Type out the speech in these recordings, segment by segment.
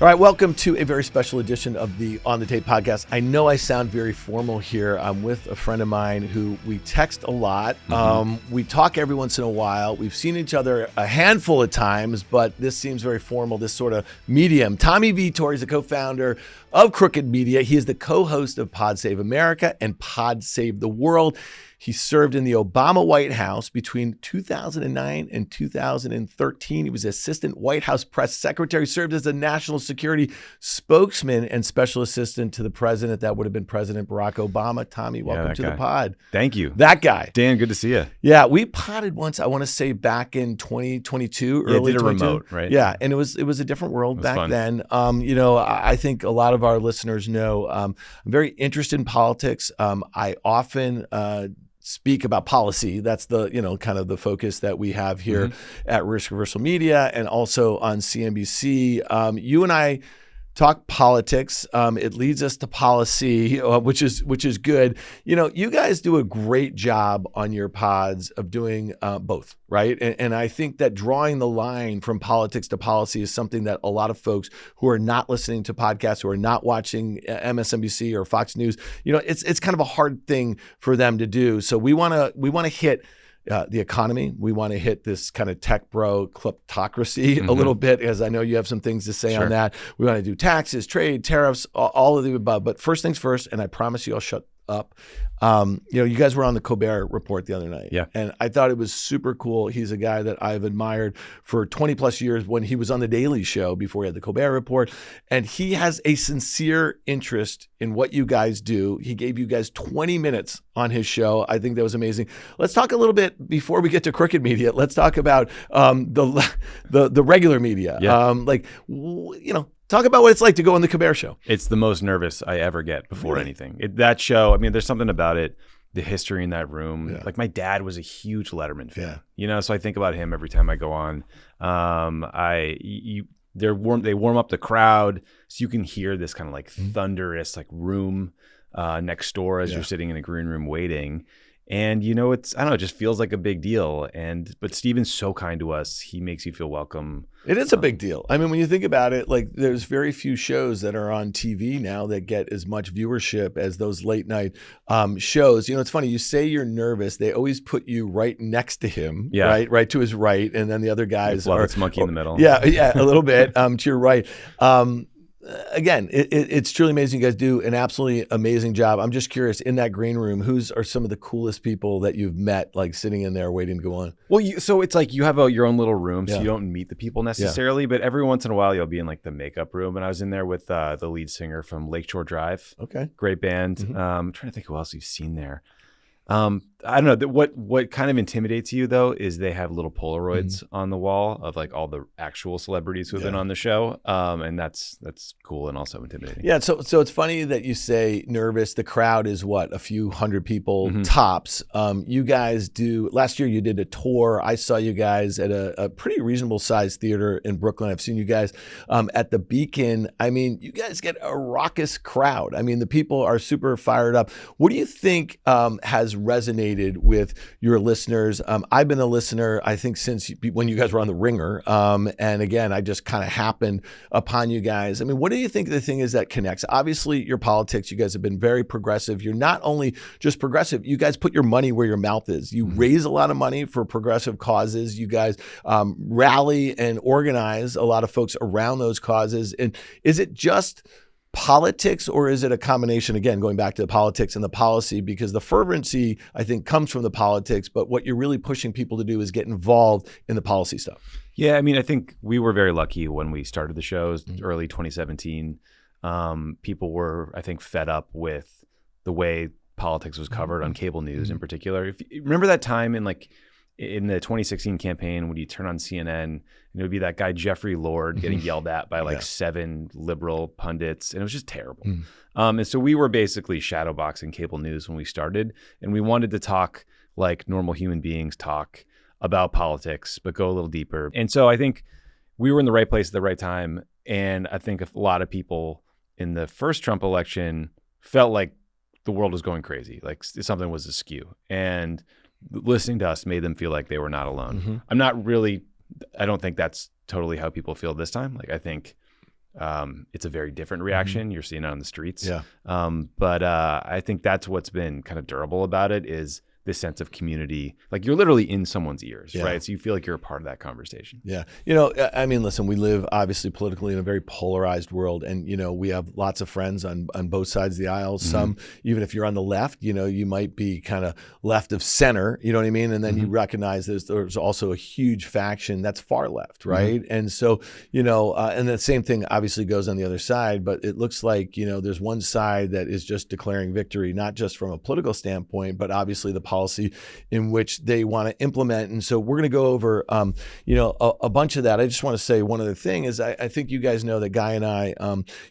All right, welcome to a very special edition of the On the Tape podcast. I know I sound very formal here. I'm with a friend of mine who we text a lot. We talk every once in a while. We've seen each other a handful of times, but this seems very formal, this sort of medium. Tommy Vietor is the co-founder of Crooked Media. He is the co-host of Pod Save America and Pod Save the World. He served in the Obama White House between 2009 and 2013. He was Assistant White House Press Secretary, served as a national security spokesman and special assistant to the president. That would have been President Barack Obama. Tommy, welcome to the pod. Thank you. That guy. Dan, good to see you. Yeah, we podded once, I want to say back in 2022, early 2022. Remote, right? Yeah, and it was a different world back fun. then. I think a lot of our listeners know I'm very interested in politics. I often speak about policy. That's the, kind of the focus that we have here at Risk Reversal Media and also on CNBC. You and I talk politics. It leads us to policy, which is good. You guys do a great job on your pods of doing both, right? And I think that drawing the line from politics to policy is something that a lot of folks who are not listening to podcasts, who are not watching MSNBC or Fox News, it's kind of a hard thing for them to do. So we want to hit the economy. We want to hit this kind of tech bro kleptocracy a little bit, as I know you have some things to say on that. We want to do taxes, trade, tariffs, all of the above. But first things first, and I promise you I'll shut up. You guys were on the Colbert Report the other night. Yeah. And I thought it was super cool. He's a guy that I've admired for 20 plus years when he was on the Daily Show before he had the Colbert Report. And he has a sincere interest in what you guys do. He gave you guys 20 minutes on his show. I think that was amazing. Let's talk a little bit before we get to Crooked Media. Let's talk about the regular media. Yeah. Talk about what it's like to go on the Colbert Show. It's the most nervous I ever get before anything. That show, there's something about it, the history in that room. Yeah. Like my dad was a huge Letterman fan. Yeah. So I think about him every time I go on. They warm up the crowd so you can hear this kind of like thunderous like room next door as you're sitting in a green room waiting. And it just feels like a big deal. But Steven's so kind to us. He makes you feel welcome. It is a big deal. When you think about it, like there's very few shows that are on TV now that get as much viewership as those late night shows. It's funny. You say you're nervous. They always put you right next to him, right to his right, and then the other guys are monkey in the middle. Yeah, a little bit to your right. Again, it's truly amazing. You guys do an absolutely amazing job. I'm just curious, in that green room, who's are some of the coolest people that you've met, like sitting in there waiting to go on? Well, so it's like you have your own little room, so you don't meet the people necessarily, but every once in a while you'll be in like the makeup room. And I was in there with the lead singer from Lakeshore Drive. Okay. Great band. I'm trying to think who else you've seen there. I don't know. What kind of intimidates you though is they have little Polaroids on the wall of like all the actual celebrities who've been on the show, and that's cool and also intimidating. Yeah. So it's funny that you say nervous. The crowd is what, a few hundred people tops. You guys do. Last year you did a tour. I saw you guys at a pretty reasonable sized theater in Brooklyn. I've seen you guys at the Beacon. You guys get a raucous crowd. The people are super fired up. What do you think has resonated with your listeners? I've been a listener, I think, since when you guys were on The Ringer. And again, I just kind of happened upon you guys. What do you think the thing is that connects? Obviously, your politics, you guys have been very progressive. You're not only just progressive, you guys put your money where your mouth is. You raise a lot of money for progressive causes. You guys rally and organize a lot of folks around those causes. And is it just politics, or is it a combination, again, going back to the politics and the policy? Because the fervency, I think, comes from the politics, but what you're really pushing people to do is get involved in the policy stuff. Yeah, I think we were very lucky when we started the shows, early 2017. People were, I think, fed up with the way politics was covered on cable news in particular. If you remember that time in the 2016 campaign when you turn on CNN, and it would be that guy Jeffrey Lord getting yelled at by 7 liberal pundits, and it was just terrible. And so we were basically shadowboxing cable news when we started, and we wanted to talk like normal human beings talk about politics, but go a little deeper. And so I think we were in the right place at the right time, and I think a lot of people in the first Trump election felt like the world was going crazy, like something was askew, and listening to us made them feel like they were not alone. I don't think that's totally how people feel this time. I think it's a very different reaction. You're seeing it on the streets. Yeah. But I think that's what's been kind of durable about it is this sense of community. Like you're literally in someone's ears, right? So you feel like you're a part of that conversation. Yeah. You know, I mean, listen, we live obviously politically in a very polarized world. And, you know, we have lots of friends on both sides of the aisle. Some, even if you're on the left, you know, you might be kind of left of center, you know what I mean? And then you recognize there's also a huge faction that's far left, right? And so, you know, and the same thing obviously goes on the other side, but it looks like, you know, there's one side that is just declaring victory, not just from a political standpoint, but obviously the policy in which they want to implement. And so we're going to go over, you know, a bunch of that. I just want to say one other thing is I think you guys know that Guy and I,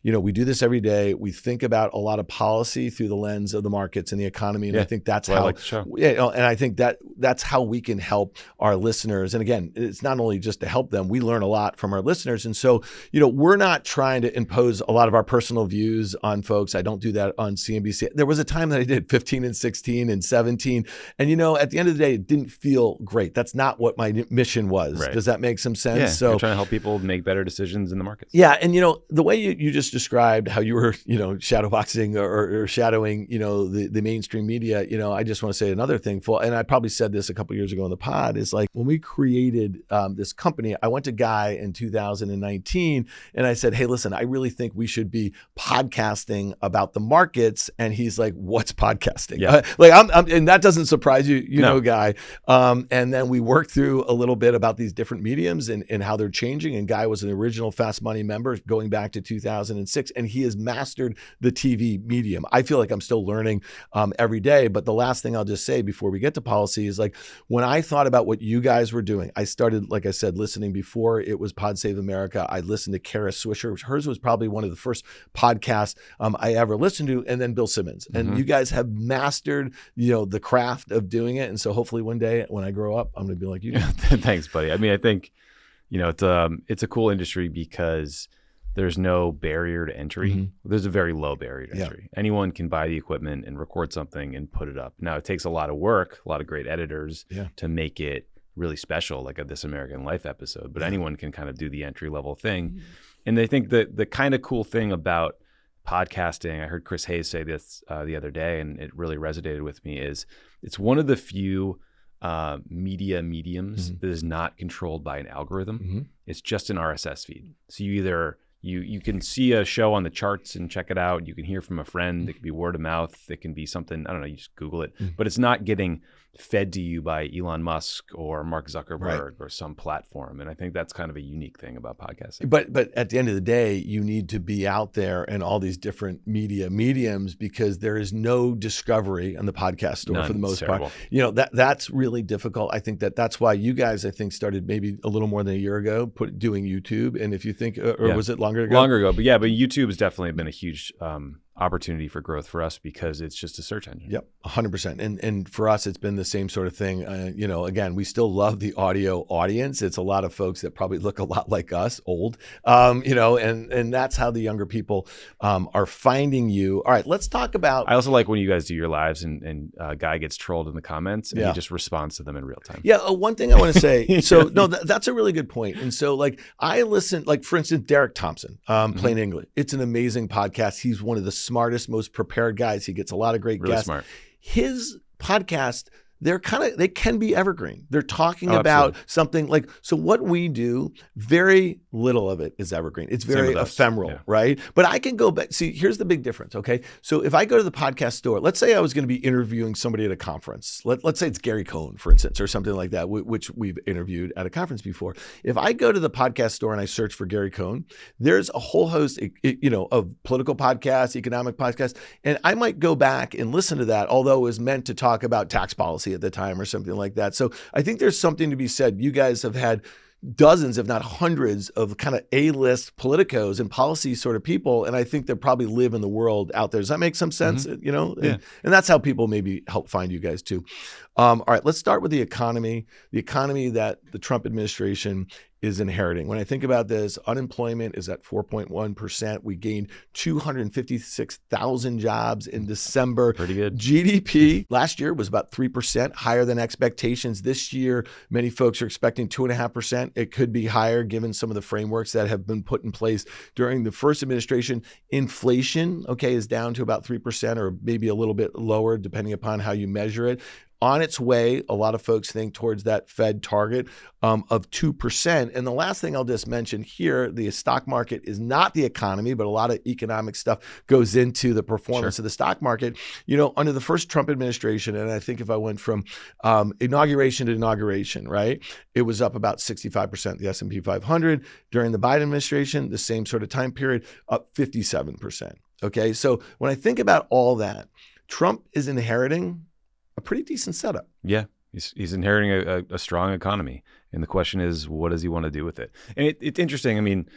you know, we do this every day. We think about a lot of policy through the lens of the markets and the economy. And I think that's how, I like the show. Yeah, you know, and I think that's how we can help our listeners. And again, it's not only just to help them, we learn a lot from our listeners. And so, you know, we're not trying to impose a lot of our personal views on folks. I don't do that on CNBC. There was a time that I did 15 and 16 and 17. And, you know, at the end of the day, it didn't feel great. That's not what my mission was. Right. Does that make some sense? Yeah, so you're trying to help people make better decisions in the markets. Yeah. And, you know, the way you just described how you were, you know, shadowboxing or shadowing, you know, the mainstream media, you know, I just want to say another thing. And I probably said this a couple of years ago on the pod is like when we created this company, I went to Guy in 2019 and I said, hey, listen, I really think we should be podcasting about the markets. And he's like, what's podcasting? Yeah. Like and that doesn't surprise you, you know, Guy. And then we worked through a little bit about these different mediums and how they're changing. And Guy was an original Fast Money member going back to 2006, and he has mastered the TV medium. I feel like I'm still learning every day. But the last thing I'll just say before we get to policy is like when I thought about what you guys were doing, I started, like I said, listening before it was Pod Save America. I listened to Kara Swisher. Hers was probably one of the first podcasts I ever listened to, and then Bill Simmons. And you guys have mastered, you know, the craft of doing it. And so hopefully one day when I grow up, I'm going to be like you. Thanks, buddy. I mean, I think, you know, it's a cool industry because there's no barrier to entry. There's a very low barrier to entry. Anyone can buy the equipment and record something and put it up. Now, it takes a lot of work, a lot of great editors to make it really special, like a This American Life episode. But anyone can kind of do the entry level thing. And I think that the kind of cool thing about podcasting, I heard Chris Hayes say this the other day, and it really resonated with me, is it's one of the few media mediums that is not controlled by an algorithm. It's just an RSS feed. So you either you can see a show on the charts and check it out. You can hear from a friend. It can be word of mouth. It can be something, I don't know, you just Google it. But it's not getting fed to you by Elon Musk or Mark Zuckerberg or some platform. And I think that's kind of a unique thing about podcasting. But at the end of the day, you need to be out there in all these different mediums because there is no discovery on the podcast store for the most part. You know, that's really difficult. I think that's why you guys, I think, started maybe a little more than a year ago doing YouTube. And if you think, or was it longer ago? Longer ago. But YouTube has definitely been a huge opportunity for growth for us because it's just a search engine. Yep, 100%. And for us, it's been the same sort of thing. You know, again, we still love the audio audience. It's a lot of folks that probably look a lot like us, old, you know, and that's how the younger people are finding you. All right, let's talk about. I also like when you guys do your lives and Guy gets trolled in the comments and he just responds to them in real time. Yeah, one thing I want to say. So no, that's a really good point. And so like I listen, like for instance, Derek Thompson, Plain English. It's an amazing podcast. He's one of the smartest, most prepared guys. He gets a lot of great guests. Smart. His podcast, they can be evergreen. They're talking about something like, so what we do, very little of it is evergreen. It's very ephemeral, right? But I can go back. See, here's the big difference, okay? So if I go to the podcast store, let's say I was going to be interviewing somebody at a conference. Let's say it's Gary Cohn, for instance, or something like that, which we've interviewed at a conference before. If I go to the podcast store and I search for Gary Cohn, there's a whole host, you know, of political podcasts, economic podcasts, and I might go back and listen to that, although it was meant to talk about tax policy at the time or something like that. So I think there's something to be said. You guys have had dozens, if not hundreds, of kind of A-list politicos and policy sort of people, and I think they probably live in the world out there. Does that make some sense? You know, and that's how people maybe help find you guys too. All right, let's start with the economy that the Trump administration is inheriting. When I think about this, unemployment is at 4.1%. We gained 256,000 jobs in December. Pretty good. GDP last year was about 3% higher than expectations. This year, many folks are expecting 2.5%. It could be higher given some of the frameworks that have been put in place during the first administration. Inflation, is down to about 3% or maybe a little bit lower depending upon how you measure it. On its way, a lot of folks think towards that Fed target of 2%. And the last thing I'll just mention here, the stock market is not the economy, but a lot of economic stuff goes into the performance of the stock market. Under the first Trump administration, and I think if I went from inauguration to inauguration, right, it was up about 65%, the S&P 500. During the Biden administration, the same sort of time period, up 57%. Okay, so when I think about all that, Trump is inheriting a pretty decent setup. Yeah, he's inheriting a strong economy. And the question is, what does he want to do with it? And it's interesting. I mean,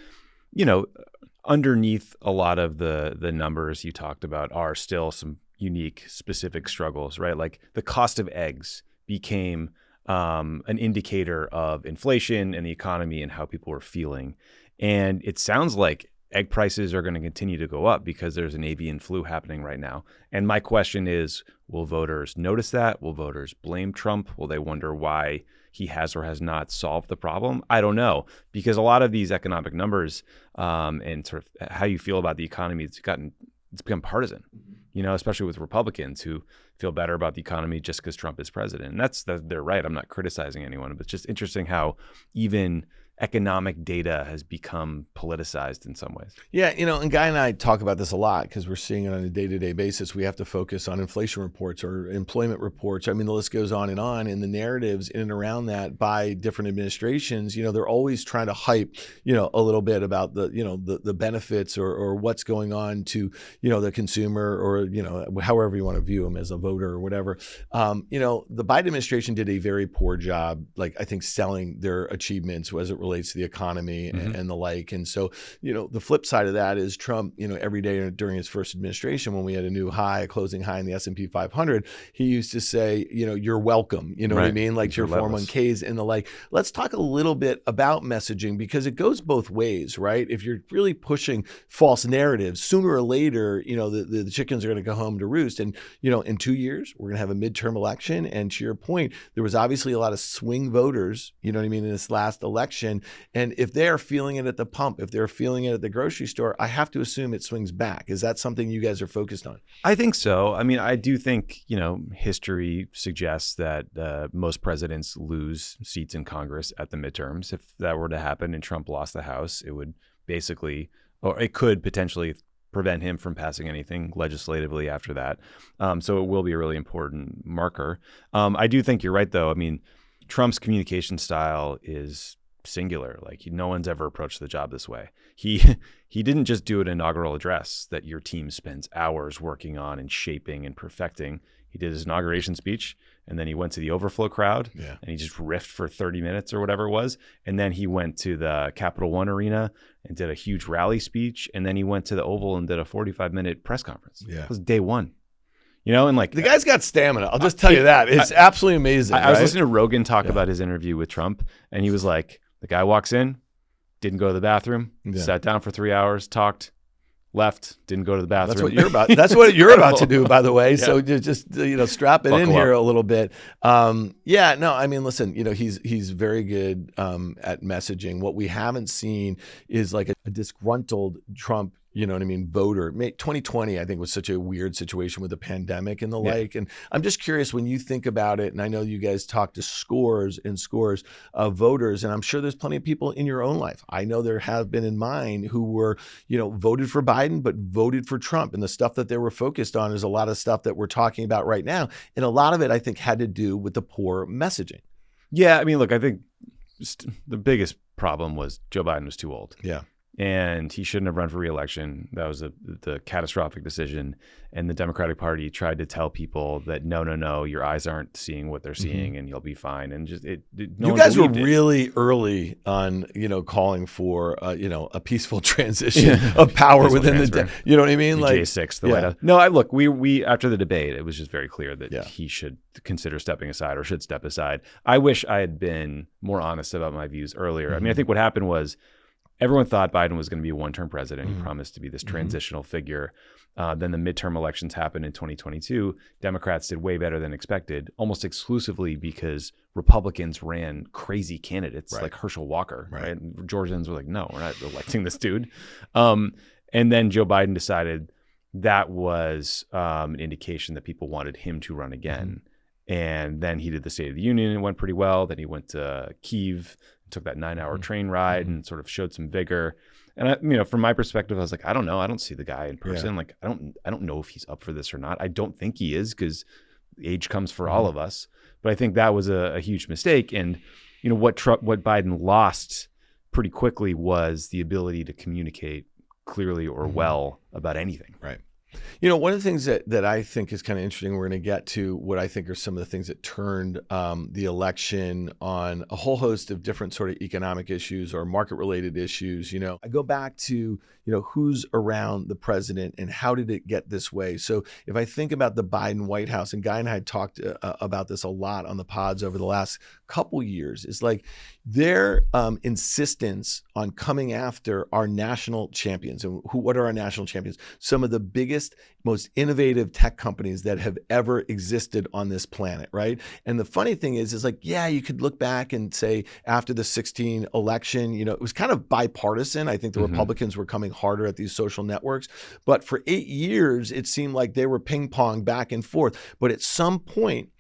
underneath a lot of the numbers you talked about are still some unique, specific struggles, right? Like the cost of eggs became an indicator of inflation and the economy and how people were feeling. And it sounds like egg prices are going to continue to go up because there's an avian flu happening right now. And my question is, will voters notice that? Will voters blame Trump? Will they wonder why he has or has not solved the problem? I don't know, because a lot of these economic numbers and sort of how you feel about the economy, it's become partisan, especially with Republicans who feel better about the economy just because Trump is president. And they're right. I'm not criticizing anyone, but it's just interesting how even economic data has become politicized in some ways. Yeah, and Guy and I talk about this a lot because we're seeing it on a day-to-day basis. We have to focus on inflation reports or employment reports. I mean, the list goes on, and the narratives in and around that by different administrations, they're always trying to hype, a little bit about the benefits or what's going on to, the consumer or, however you want to view them as a voter or whatever. The Biden administration did a very poor job, I think, selling their achievements as it relates to the economy and the like. And so, the flip side of that is Trump, every day during his first administration, when we had a closing high in the S&P 500, he used to say, you're welcome. You know what I mean? Like your 401ks and the like. Let's talk a little bit about messaging because it goes both ways, right? If you're really pushing false narratives, sooner or later, the chickens are going to go home to roost. And, in 2 years, we're going to have a midterm election. And to your point, there was obviously a lot of swing voters, in this last election. And if they're feeling it at the pump, if they're feeling it at the grocery store, I have to assume it swings back. Is that something you guys are focused on? I think so. I mean, I do think, history suggests that most presidents lose seats in Congress at the midterms. If that were to happen and Trump lost the House, it would basically, or it could potentially prevent him from passing anything legislatively after that. So it will be a really important marker. I do think you're right, though. I mean, Trump's communication style is singular. Like no one's ever approached the job this way. He didn't just do an inaugural address that your team spends hours working on and shaping and perfecting. He did his inauguration speech, and then he went to the overflow crowd, and he just riffed for 30 minutes or whatever it was. And then he went to the Capital One Arena and did a huge rally speech. And then he went to the Oval and did a 45-minute press conference. Yeah. It was day one. And like the guy's got stamina. I'll just tell you that. It's absolutely amazing. I was listening to Rogan talk about his interview with Trump, and he was like, the guy walks in, didn't go to the bathroom, sat down for 3 hours, talked, left, didn't go to the bathroom. That's what you're about. That's what you're about to do, by the way. So just strap it in here a little bit. I mean, listen, he's very good at messaging. What we haven't seen is like a disgruntled Trump, voter. 2020, I think, was such a weird situation with the pandemic and the like. And I'm just curious when you think about it, and I know you guys talk to scores and scores of voters, and I'm sure there's plenty of people in your own life. I know there have been in mine who were, voted for Biden, but voted for Trump. And the stuff that they were focused on is a lot of stuff that we're talking about right now. And a lot of it, I think, had to do with the poor messaging. Yeah. I mean, look, I think the biggest problem was Joe Biden was too old. Yeah. and he shouldn't have run for re-election. That was the catastrophic decision. And the Democratic Party tried to tell people that no, your eyes aren't seeing what they're seeing, and you'll be fine. And just no you one guys were believed it. really early on, calling for a peaceful transition of power Peaceful within transfer. you know what I mean? The Like J6, the White House. No, look, we after the debate, it was just very clear that Yeah. he should consider stepping aside or should step aside. I wish I had been more honest about my views earlier. I mean, I think what happened was everyone thought Biden was going to be a one-term president. He promised to be this transitional figure. Then the midterm elections happened in 2022. Democrats did way better than expected, almost exclusively because Republicans ran crazy candidates like Herschel Walker. Right? Georgians were like, no, we're not electing this dude. And then Joe Biden decided that was an indication that people wanted him to run again. And then he did the State of the Union. It went pretty well. Then he went to Kyiv, took that 9-hour train ride, and sort of showed some vigor. And from my perspective, I was like, I don't know. I don't see the guy in person. Like, I don't know if he's up for this or not. I don't think he is, because age comes for all of us. But I think that was a huge mistake. And what Biden lost pretty quickly was the ability to communicate clearly or well about anything. Right. One of the things that I think is kind of interesting, we're going to get to what I think are some of the things that turned the election on a whole host of different sort of economic issues or market-related issues. I go back to, who's around the president and how did it get this way? So if I think about the Biden White House, and Guy and I had talked about this a lot on the pods over the last couple years, is like their insistence on coming after our national champions. And what are our national champions? Some of the biggest, most innovative tech companies that have ever existed on this planet, right? And the funny thing is like, yeah, you could look back and say after the 2016 election, it was kind of bipartisan. I think the Republicans were coming harder at these social networks. But for 8 years, it seemed like they were ping pong back and forth. But at some point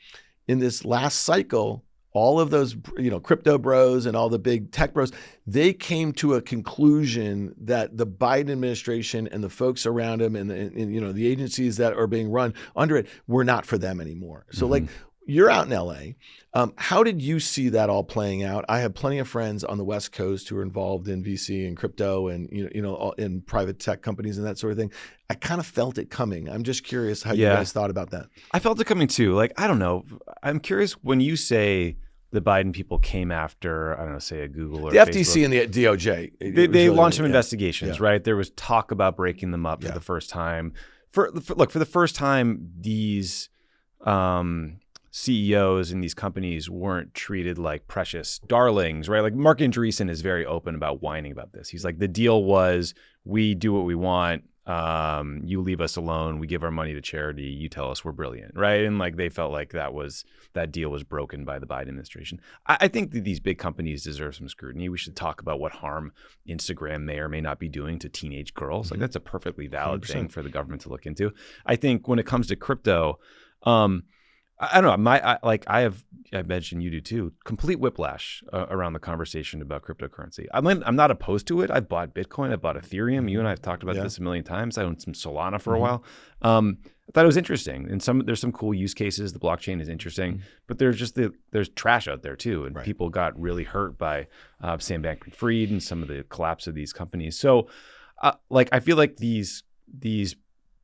in this last cycle, all of those, crypto bros and all the big tech bros, they came to a conclusion that the Biden administration and the folks around him and the agencies that are being run under it were not for them anymore. So like, you're out in LA. How did you see that all playing out? I have plenty of friends on the West Coast who are involved in VC and crypto and in private tech companies and that sort of thing. I kind of felt it coming. I'm just curious how you guys thought about that. I felt it coming too. Like, I don't know. I'm curious, when you say the Biden people came after, I don't know, say a Google or the FTC Facebook, and the DOJ. They really launched some investigations, right? There was talk about breaking them up for the first time. For the first time, these CEOs in these companies weren't treated like precious darlings, right? Like Mark Andreessen is very open about whining about this. He's like, the deal was we do what we want. You leave us alone. We give our money to charity. You tell us we're brilliant, right? And like they felt like that deal was broken by the Biden administration. I think that these big companies deserve some scrutiny. We should talk about what harm Instagram may or may not be doing to teenage girls. Like that's a perfectly valid 100%. Thing for the government to look into. I think when it comes to crypto, I don't know. I mentioned you do too. Complete whiplash around the conversation about cryptocurrency. I'm not opposed to it. I've bought Bitcoin. I've bought Ethereum. You and I have talked about this a million times. I owned some Solana for a while. I thought it was interesting, and there's some cool use cases. The blockchain is interesting, but there's trash out there too, and people got really hurt by Sam Bankman-Fried and some of the collapse of these companies. So, I feel like these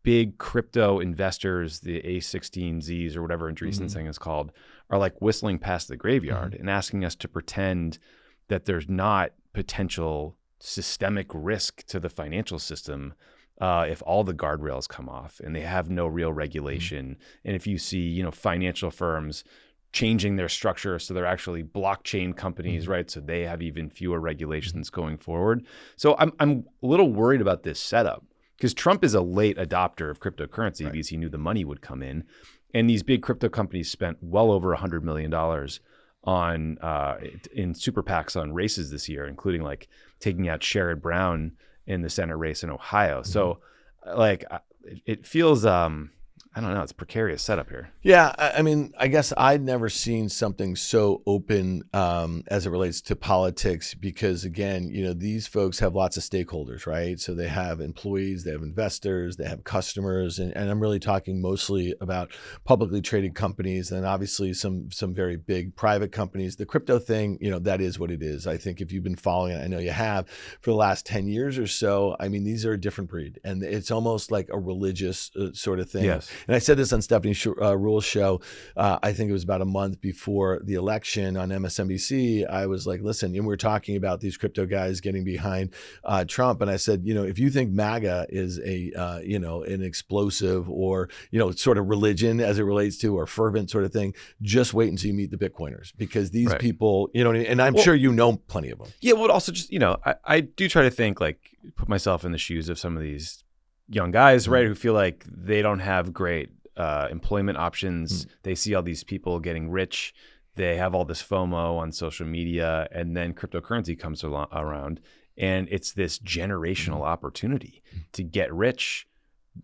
big crypto investors, the A16Zs or whatever Andreessen's thing is called, are like whistling past the graveyard and asking us to pretend that there's not potential systemic risk to the financial system if all the guardrails come off and they have no real regulation. And if you see, financial firms changing their structure so they're actually blockchain companies, right? So they have even fewer regulations going forward. So I'm a little worried about this setup. Because Trump is a late adopter of cryptocurrency because he knew the money would come in. And these big crypto companies spent well over $100 million in super PACs on races this year, including like taking out Sherrod Brown in the Senate race in Ohio. So it feels, I I don't know. It's a precarious setup here. Yeah, I mean, I guess I'd never seen something so open as it relates to politics because, again, these folks have lots of stakeholders, right? So they have employees, they have investors, they have customers, and I'm really talking mostly about publicly traded companies and obviously some very big private companies. The crypto thing, that is what it is. I think if you've been following it, I know you have, for the last 10 years or so, I mean, these are a different breed, and it's almost like a religious sort of thing. Yes. And I said this on Stephanie Rule's show, I think it was about a month before the election on MSNBC. I was like, listen, and we were talking about these crypto guys getting behind Trump. And I said, if you think MAGA is an explosive or, sort of religion as it relates to, or fervent sort of thing, just wait until you meet the Bitcoiners, because these people, what I mean? And I'm sure plenty of them. Yeah. Well, also just, I do try to think, like, put myself in the shoes of some of these young guys, right, who feel like they don't have great employment options. They see all these people getting rich. They have all this FOMO on social media, and then cryptocurrency comes around, and it's this generational opportunity to get rich.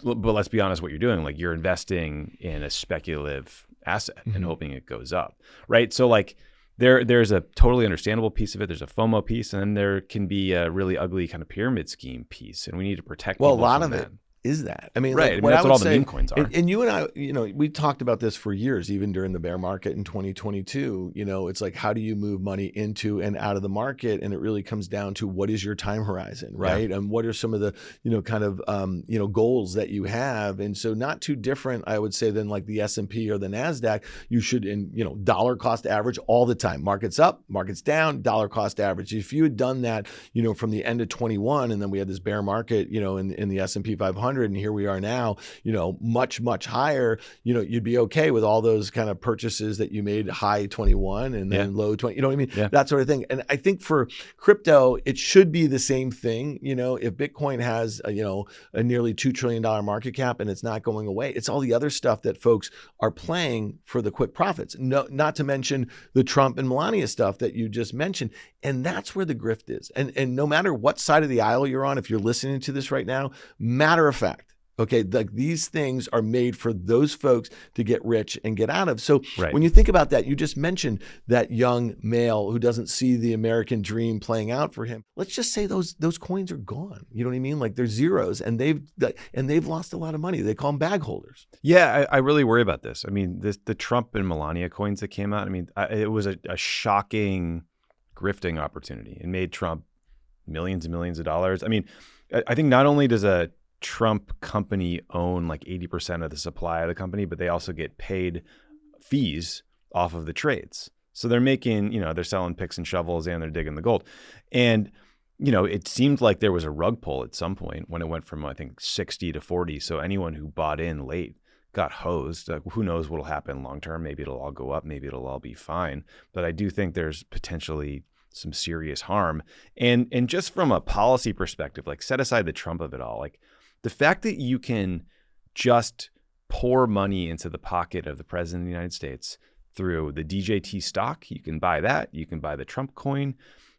But let's be honest, what you're doing, like, you're investing in a speculative asset and hoping it goes up, right? So, like, there's a totally understandable piece of it. There's a FOMO piece, and then there can be a really ugly kind of pyramid scheme piece, and we need to protect people a lot from of that. It is that. I mean, right. That's what all the meme coins are. And you and I, we talked about this for years, even during the bear market in 2022. It's like, how do you move money into and out of the market? And it really comes down to, what is your time horizon, right? And what are some of the, kind of, goals that you have? And so not too different, I would say, than like the S&P or the NASDAQ. You should, dollar cost average all the time. Markets up, markets down, dollar cost average. If you had done that, from the end of 21, and then we had this bear market, in the S&P 500, and here we are now, much, much higher, you'd be okay with all those kind of purchases that you made high 21 and then low 20, what I mean? Yeah. That sort of thing. And I think for crypto, it should be the same thing. If Bitcoin has, a nearly $2 trillion market cap and it's not going away, it's all the other stuff that folks are playing for the quick profits. No, not to mention the Trump and Melania stuff that you just mentioned. And that's where the grift is. And no matter what side of the aisle you're on, if you're listening to this right now, matter of fact, okay, like, these things are made for those folks to get rich and get out of. So when you think about that, you just mentioned that young male who doesn't see the American dream playing out for him. Let's just say those coins are gone. You know what I mean? Like, they're zeros, and they've lost a lot of money. They call them bag holders. Yeah, I really worry about this. I mean, the Trump and Melania coins that came out, I mean, it was a shocking grifting opportunity. It made Trump millions and millions of dollars. I mean, I think not only does a Trump company own like 80% of the supply of the company, but they also get paid fees off of the trades. So they're making, they're selling picks and shovels and they're digging the gold. And, it seemed like there was a rug pull at some point when it went from, I think, 60 to 40. So anyone who bought in late got hosed. Who knows what'll happen long term? Maybe it'll all go up. Maybe it'll all be fine. But I do think there's potentially some serious harm. And just from a policy perspective, like, set aside the Trump of it all, like, the fact that you can just pour money into the pocket of the president of the United States through the DJT stock, you can buy that, you can buy the Trump coin,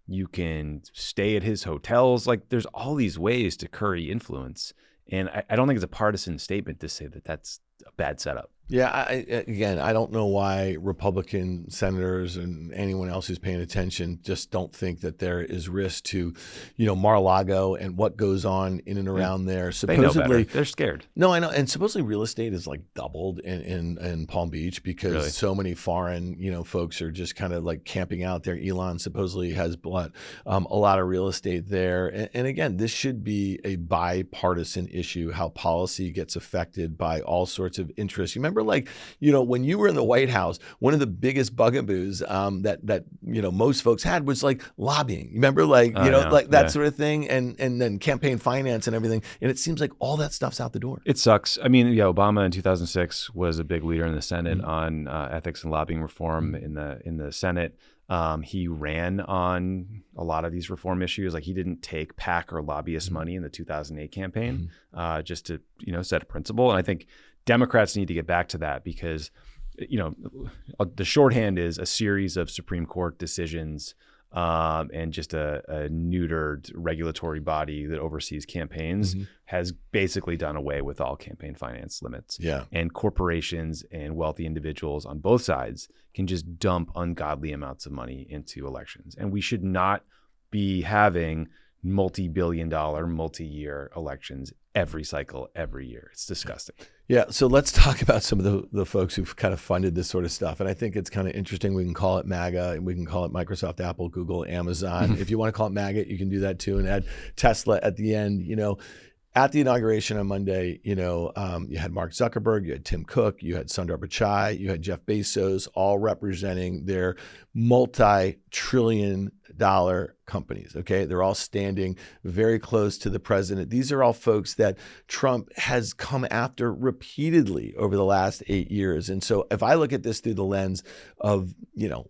you can stay at his hotels. Like, there's all these ways to curry influence. And I don't think it's a partisan statement to say that that's a bad setup. Yeah, again, I don't know why Republican senators and anyone else who's paying attention just don't think that there is risk to, Mar-a-Lago and what goes on in and around there. Supposedly, they know better. They're scared. No, I know. And supposedly real estate is like doubled in Palm Beach because so many foreign, folks are just kind of like camping out there. Elon supposedly has bought a lot of real estate there. And again, this should be a bipartisan issue, how policy gets affected by all sorts of interests. You remember, like, when you were in the White House, one of the biggest bugaboos that most folks had was like lobbying. You remember, like, that sort of thing, and then campaign finance and everything. And it seems like all that stuff's out the door. It sucks. I mean, Obama in 2006 was a big leader in the Senate on ethics and lobbying reform in the Senate. He ran on a lot of these reform issues. Like, he didn't take PAC or lobbyist money in the 2008 campaign just to set a principle. And I think Democrats need to get back to that because, the shorthand is a series of Supreme Court decisions and just a neutered regulatory body that oversees campaigns has basically done away with all campaign finance limits. Yeah. And corporations and wealthy individuals on both sides can just dump ungodly amounts of money into elections. And we should not be having multi-billion-dollar, multi-year elections every cycle, every year. It's disgusting. Yeah. So let's talk about some of the folks who've kind of funded this sort of stuff. And I think it's kind of interesting. We can call it MAGA, and we can call it Microsoft, Apple, Google, Amazon. If you want to call it MAGA, you can do that too, and add Tesla at the end. At the inauguration on Monday, you had Mark Zuckerberg, you had Tim Cook, you had Sundar Pichai, you had Jeff Bezos, all representing their multi-trillion-dollar companies. Okay, they're all standing very close to the president. These are all folks that Trump has come after repeatedly over the last 8 years. And so if I look at this through the lens of,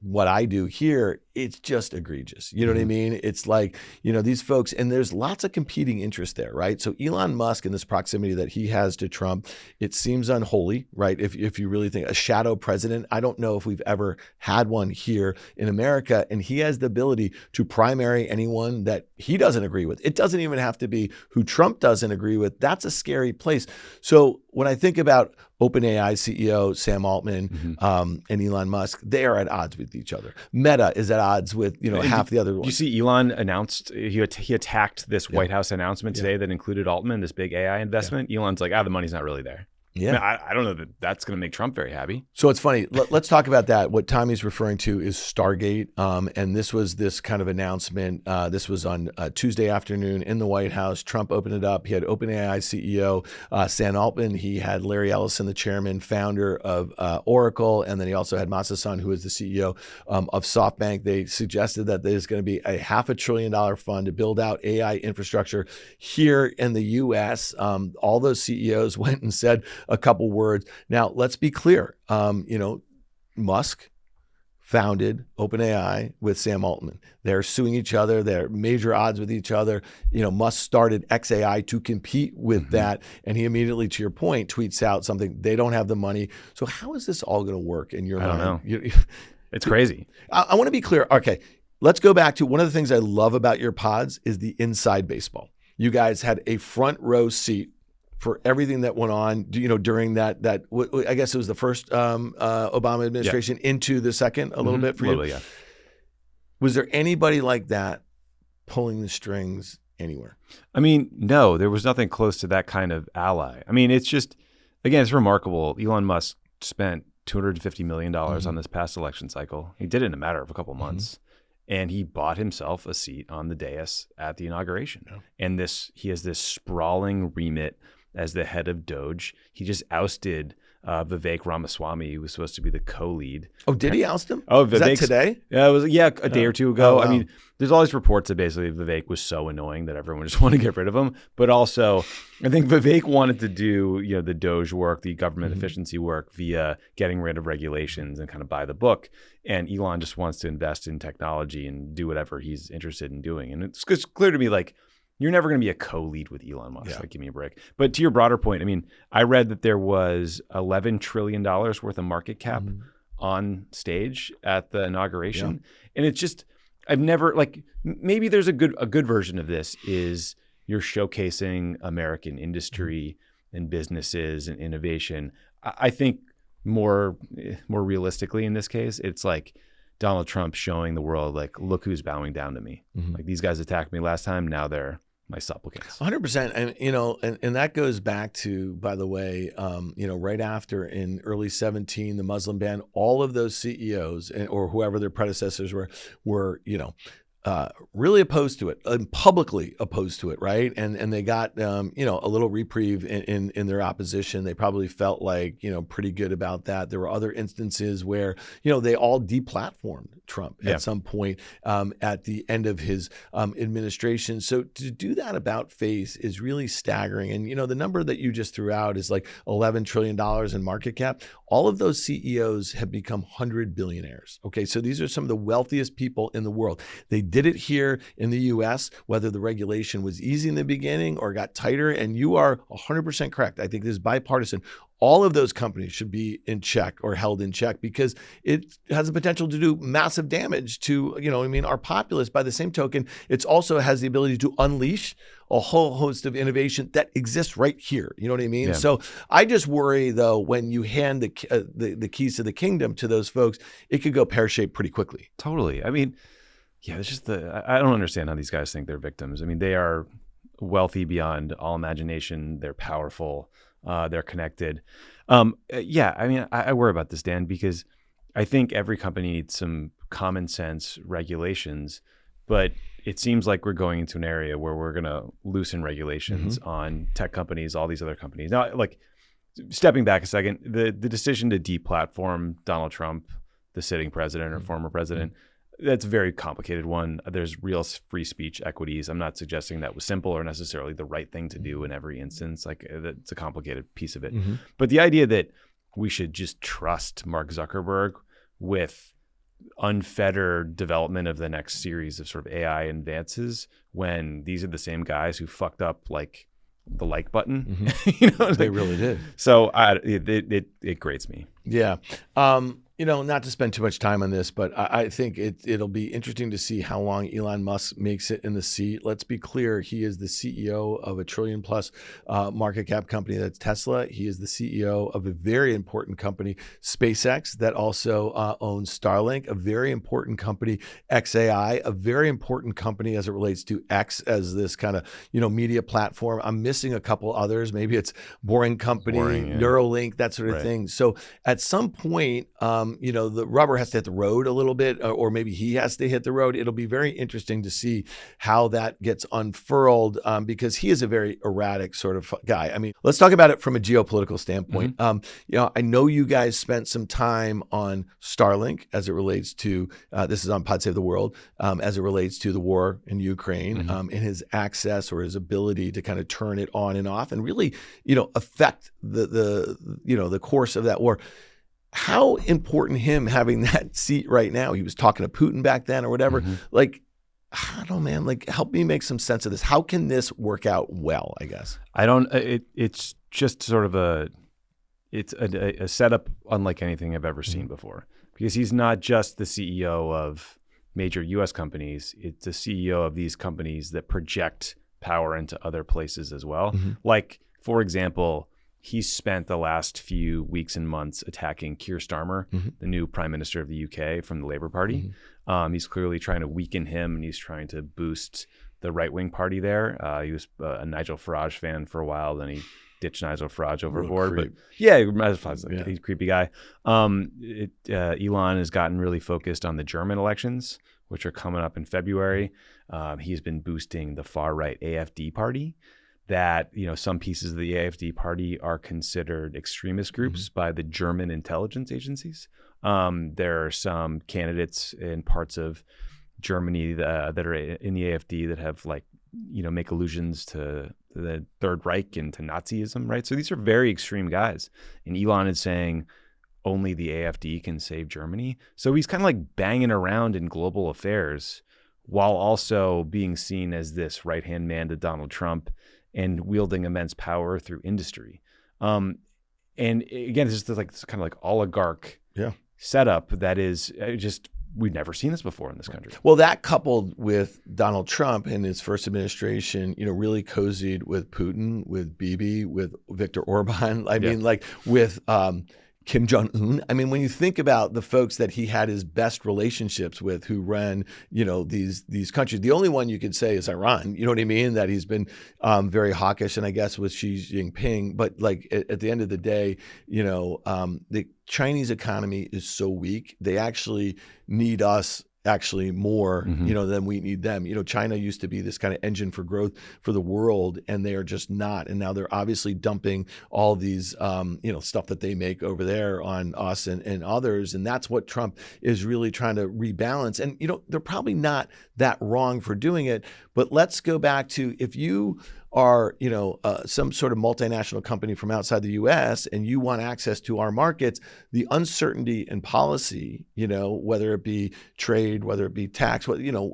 what I do here, it's just egregious. You know what I mean? It's like, these folks, and there's lots of competing interests there, right? So Elon Musk and this proximity that he has to Trump, it seems unholy, right? If you really think a shadow president, I don't know if we've ever had one here in America, and he has the ability to primary anyone that he doesn't agree with. It doesn't even have to be who Trump doesn't agree with. That's a scary place. So when I think about OpenAI CEO Sam Altman and Elon Musk, they are at odds with each other. Meta is at odds with half the other ones. You see, Elon announced he attacked this White House announcement today that included Altman, this big AI investment. Elon's like, the money's not really there. Yeah, I don't know that that's going to make Trump very happy. So it's funny. Let's talk about that. What Tommy's referring to is Stargate, and this was this kind of announcement. This was on Tuesday afternoon in the White House. Trump opened it up. He had OpenAI CEO Sam Altman. He had Larry Ellison, the chairman, founder of Oracle, and then he also had Masa Son, who is the CEO of SoftBank. They suggested that there's going to be a $500 billion fund to build out AI infrastructure here in the U.S. All those CEOs went and said a couple words. Now, let's be clear. Musk founded OpenAI with Sam Altman. They're suing each other. They're major odds with each other. Musk started XAI to compete with that. And he immediately, to your point, tweets out something. They don't have the money. So how is this all going to work in your mind? I don't know. It's crazy. I want to be clear. Okay, let's go back to one of the things I love about your pods is the inside baseball. You guys had a front row seat for everything that went on, during that I guess it was the first Obama administration into the second a little bit for you. Yeah. Was there anybody like that pulling the strings anywhere? I mean, no, there was nothing close to that kind of ally. I mean, it's just, again, it's remarkable. Elon Musk spent $250 million on this past election cycle. He did it in a matter of a couple months. And he bought himself a seat on the dais at the inauguration. Yeah. And he has this sprawling remit as the head of Doge. He just ousted Vivek Ramaswamy, who was supposed to be the co-lead. Oh, did he oust him? Oh, Is that today? Yeah, it was a day or two ago. Oh, wow. I mean, there's all these reports that basically Vivek was so annoying that everyone just wanted to get rid of him. But also, I think Vivek wanted to do the Doge work, the government efficiency work via getting rid of regulations and kind of by the book. And Elon just wants to invest in technology and do whatever he's interested in doing. And it's clear to me, like, you're never going to be a co-lead with Elon Musk. Yeah. Like, give me a break. But to your broader point, I mean, I read that there was $11 trillion worth of market cap on stage at the inauguration. Yeah. And it's just, I've never, like, maybe there's a good version of this is you're showcasing American industry and businesses and innovation. I think more realistically in this case, it's like Donald Trump showing the world, like, look who's bowing down to me. Like, these guys attacked me last time. Now they're my supplicants. 100%. And that goes back to, by the way, right after in early 17, the Muslim ban, all of those CEOs or whoever their predecessors were really opposed to it and publicly opposed to it, right? And they got a little reprieve in their opposition. They probably felt like pretty good about that. There were other instances where they all deplatformed Trump at some point at the end of his administration. So to do that about face is really staggering. And the number that you just threw out is like $11 trillion in market cap. All of those CEOs have become 100 billionaires. Okay, so these are some of the wealthiest people in the world. They did it here in the US, whether the regulation was easy in the beginning or got tighter. And you are 100% correct. I think this is bipartisan. All of those companies should be in check or held in check because it has the potential to do massive damage to, our populace. By the same token, it also has the ability to unleash a whole host of innovation that exists right here. You know what I mean? Yeah. So I just worry, though, when you hand the keys to the kingdom to those folks, it could go pear-shaped pretty quickly. Totally. I mean, yeah, it's just I don't understand how these guys think they're victims. I mean, they are wealthy beyond all imagination. They're powerful. They're connected. Yeah, I mean, I worry about this, Dan, because I think every company needs some common sense regulations, but it seems like we're going into an area where we're going to loosen regulations on tech companies, all these other companies. Now, like, stepping back a second, the decision to deplatform Donald Trump, the sitting president or former president, that's a very complicated one. There's real free speech equities. I'm not suggesting that was simple or necessarily the right thing to do in every instance. Like, it's a complicated piece of it. But the idea that we should just trust Mark Zuckerberg with unfettered development of the next series of sort of AI advances, when these are the same guys who fucked up like the like button, They really did. So it grates me. Yeah. Not to spend too much time on this, but I think it'll be interesting to see how long Elon Musk makes it in the seat. Let's be clear. He is the CEO of a $1 trillion+ market cap company that's Tesla. He is the CEO of a very important company, SpaceX, that also owns Starlink, a very important company, XAI, a very important company as it relates to X as this kind of, media platform. I'm missing a couple others. Maybe it's Boring Company, Neuralink, that sort of thing. So at some point, the rubber has to hit the road a little bit, or maybe he has to hit the road. It'll be very interesting to see how that gets unfurled because he is a very erratic sort of guy. I mean, let's talk about it from a geopolitical standpoint. I know you guys spent some time on Starlink as it relates to, this is on Pod Save the World, as it relates to the war in Ukraine and his access or his ability to kind of turn it on and off and really, affect the course of that war. How important him having that seat right now? He was talking to Putin back then or whatever. Like, I don't know, man, like, help me make some sense of this. How can this work out well, I guess? It's just sort of a setup unlike anything I've ever seen before, because he's not just the CEO of major US companies. It's the CEO of these companies that project power into other places as well. Like, for example, he's spent the last few weeks and months attacking Keir Starmer, the new prime minister of the UK from the Labour Party. He's clearly trying to weaken him, and he's trying to boost the right-wing party there. He was a Nigel Farage fan for a while, then he ditched Nigel Farage overboard. But yeah, he's a creepy guy. Elon has gotten really focused on the German elections, which are coming up in February. He's been boosting the far-right AfD party. That, some pieces of the AfD party are considered extremist groups by the German intelligence agencies. There are some candidates in parts of Germany that are in the AfD that have make allusions to the Third Reich and to Nazism, right? So these are very extreme guys. And Elon is saying only the AfD can save Germany. So he's kind of like banging around in global affairs while also being seen as this right-hand man to Donald Trump and wielding immense power through industry. And again, it's just this kind of like oligarch setup that is just, we've never seen this before in this country. Well, that coupled with Donald Trump and his first administration, really cozied with Putin, with Bibi, with Viktor Orban. I mean, with Kim Jong-un. I mean, when you think about the folks that he had his best relationships with who ran, these countries, the only one you could say is Iran, you know what I mean? That he's been very hawkish, and I guess with Xi Jinping. But at the end of the day, the Chinese economy is so weak. They actually need us more, than we need them. China used to be this kind of engine for growth for the world, and they are just not. And now they're obviously dumping all these, stuff that they make over there on us and others. And that's what Trump is really trying to rebalance. And, they're probably not that wrong for doing it. But let's go back to, if you are, some sort of multinational company from outside the U.S. and you want access to our markets, the uncertainty in policy, whether it be trade, whether it be tax,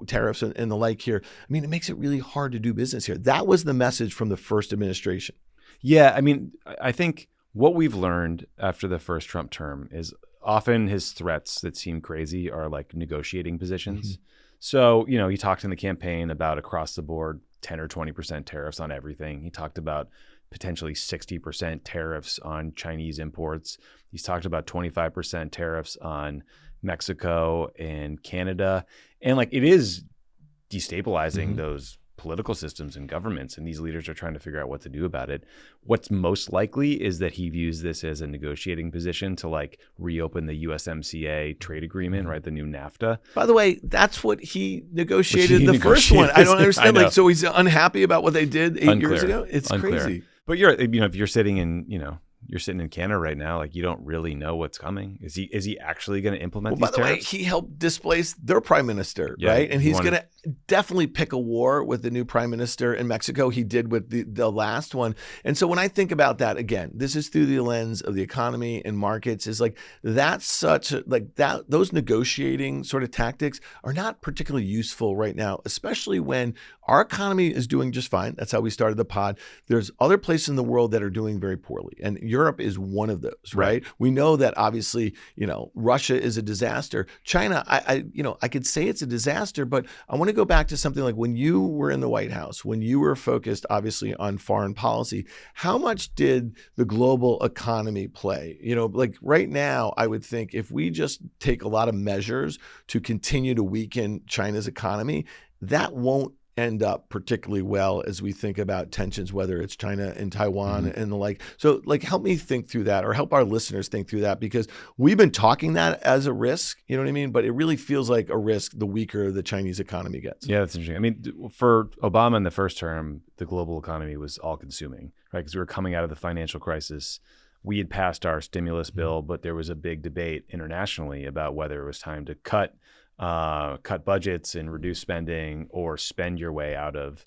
tariffs and the like here, I mean, it makes it really hard to do business here. That was the message from the first administration. Yeah, I mean, I think what we've learned after the first Trump term is often his threats that seem crazy are like negotiating positions. Mm-hmm. So, he talked in the campaign about across the board 10 or 20% tariffs on everything. He talked about potentially 60% tariffs on Chinese imports. He's talked about 25% tariffs on Mexico and Canada. And like, it is destabilizing mm-hmm. those political systems and governments, and these leaders are trying to figure out what to do about it. What's most likely is that he views this as a negotiating position to like reopen the USMCA trade agreement, right? The new NAFTA. By the way, that's what he negotiated the first one. I don't understand. So he's unhappy about what they did 8 years ago? It's Unclear. Crazy. But if you're sitting in, you're sitting in Canada right now, like you don't really know what's coming. Is he actually going to implement these tariffs? By the way, he helped displace their prime minister, right? And he's going to definitely pick a war with the new prime minister in Mexico. He did with the last one. And so when I think about that, again, this is through the lens of the economy and markets, is like those negotiating sort of tactics are not particularly useful right now, especially when our economy is doing just fine. That's how we started the pod. There's other places in the world that are doing very poorly. And Europe is one of those, right? We know that obviously, Russia is a disaster. China, I could say it's a disaster, but I want to go back to something like when you were in the White House, when you were focused obviously on foreign policy, how much did the global economy play? Like right now, I would think if we just take a lot of measures to continue to weaken China's economy, that won't end up particularly well as we think about tensions, whether it's China and Taiwan mm-hmm. and the like. So help me think through that, or help our listeners think through that, because we've been talking that as a risk, you know what I mean? But it really feels like a risk the weaker the Chinese economy gets. Yeah, that's interesting. I mean, for Obama in the first term, the global economy was all consuming, right? Because we were coming out of the financial crisis. We had passed our stimulus bill, but there was a big debate internationally about whether it was time to cut budgets and reduce spending, or spend your way out of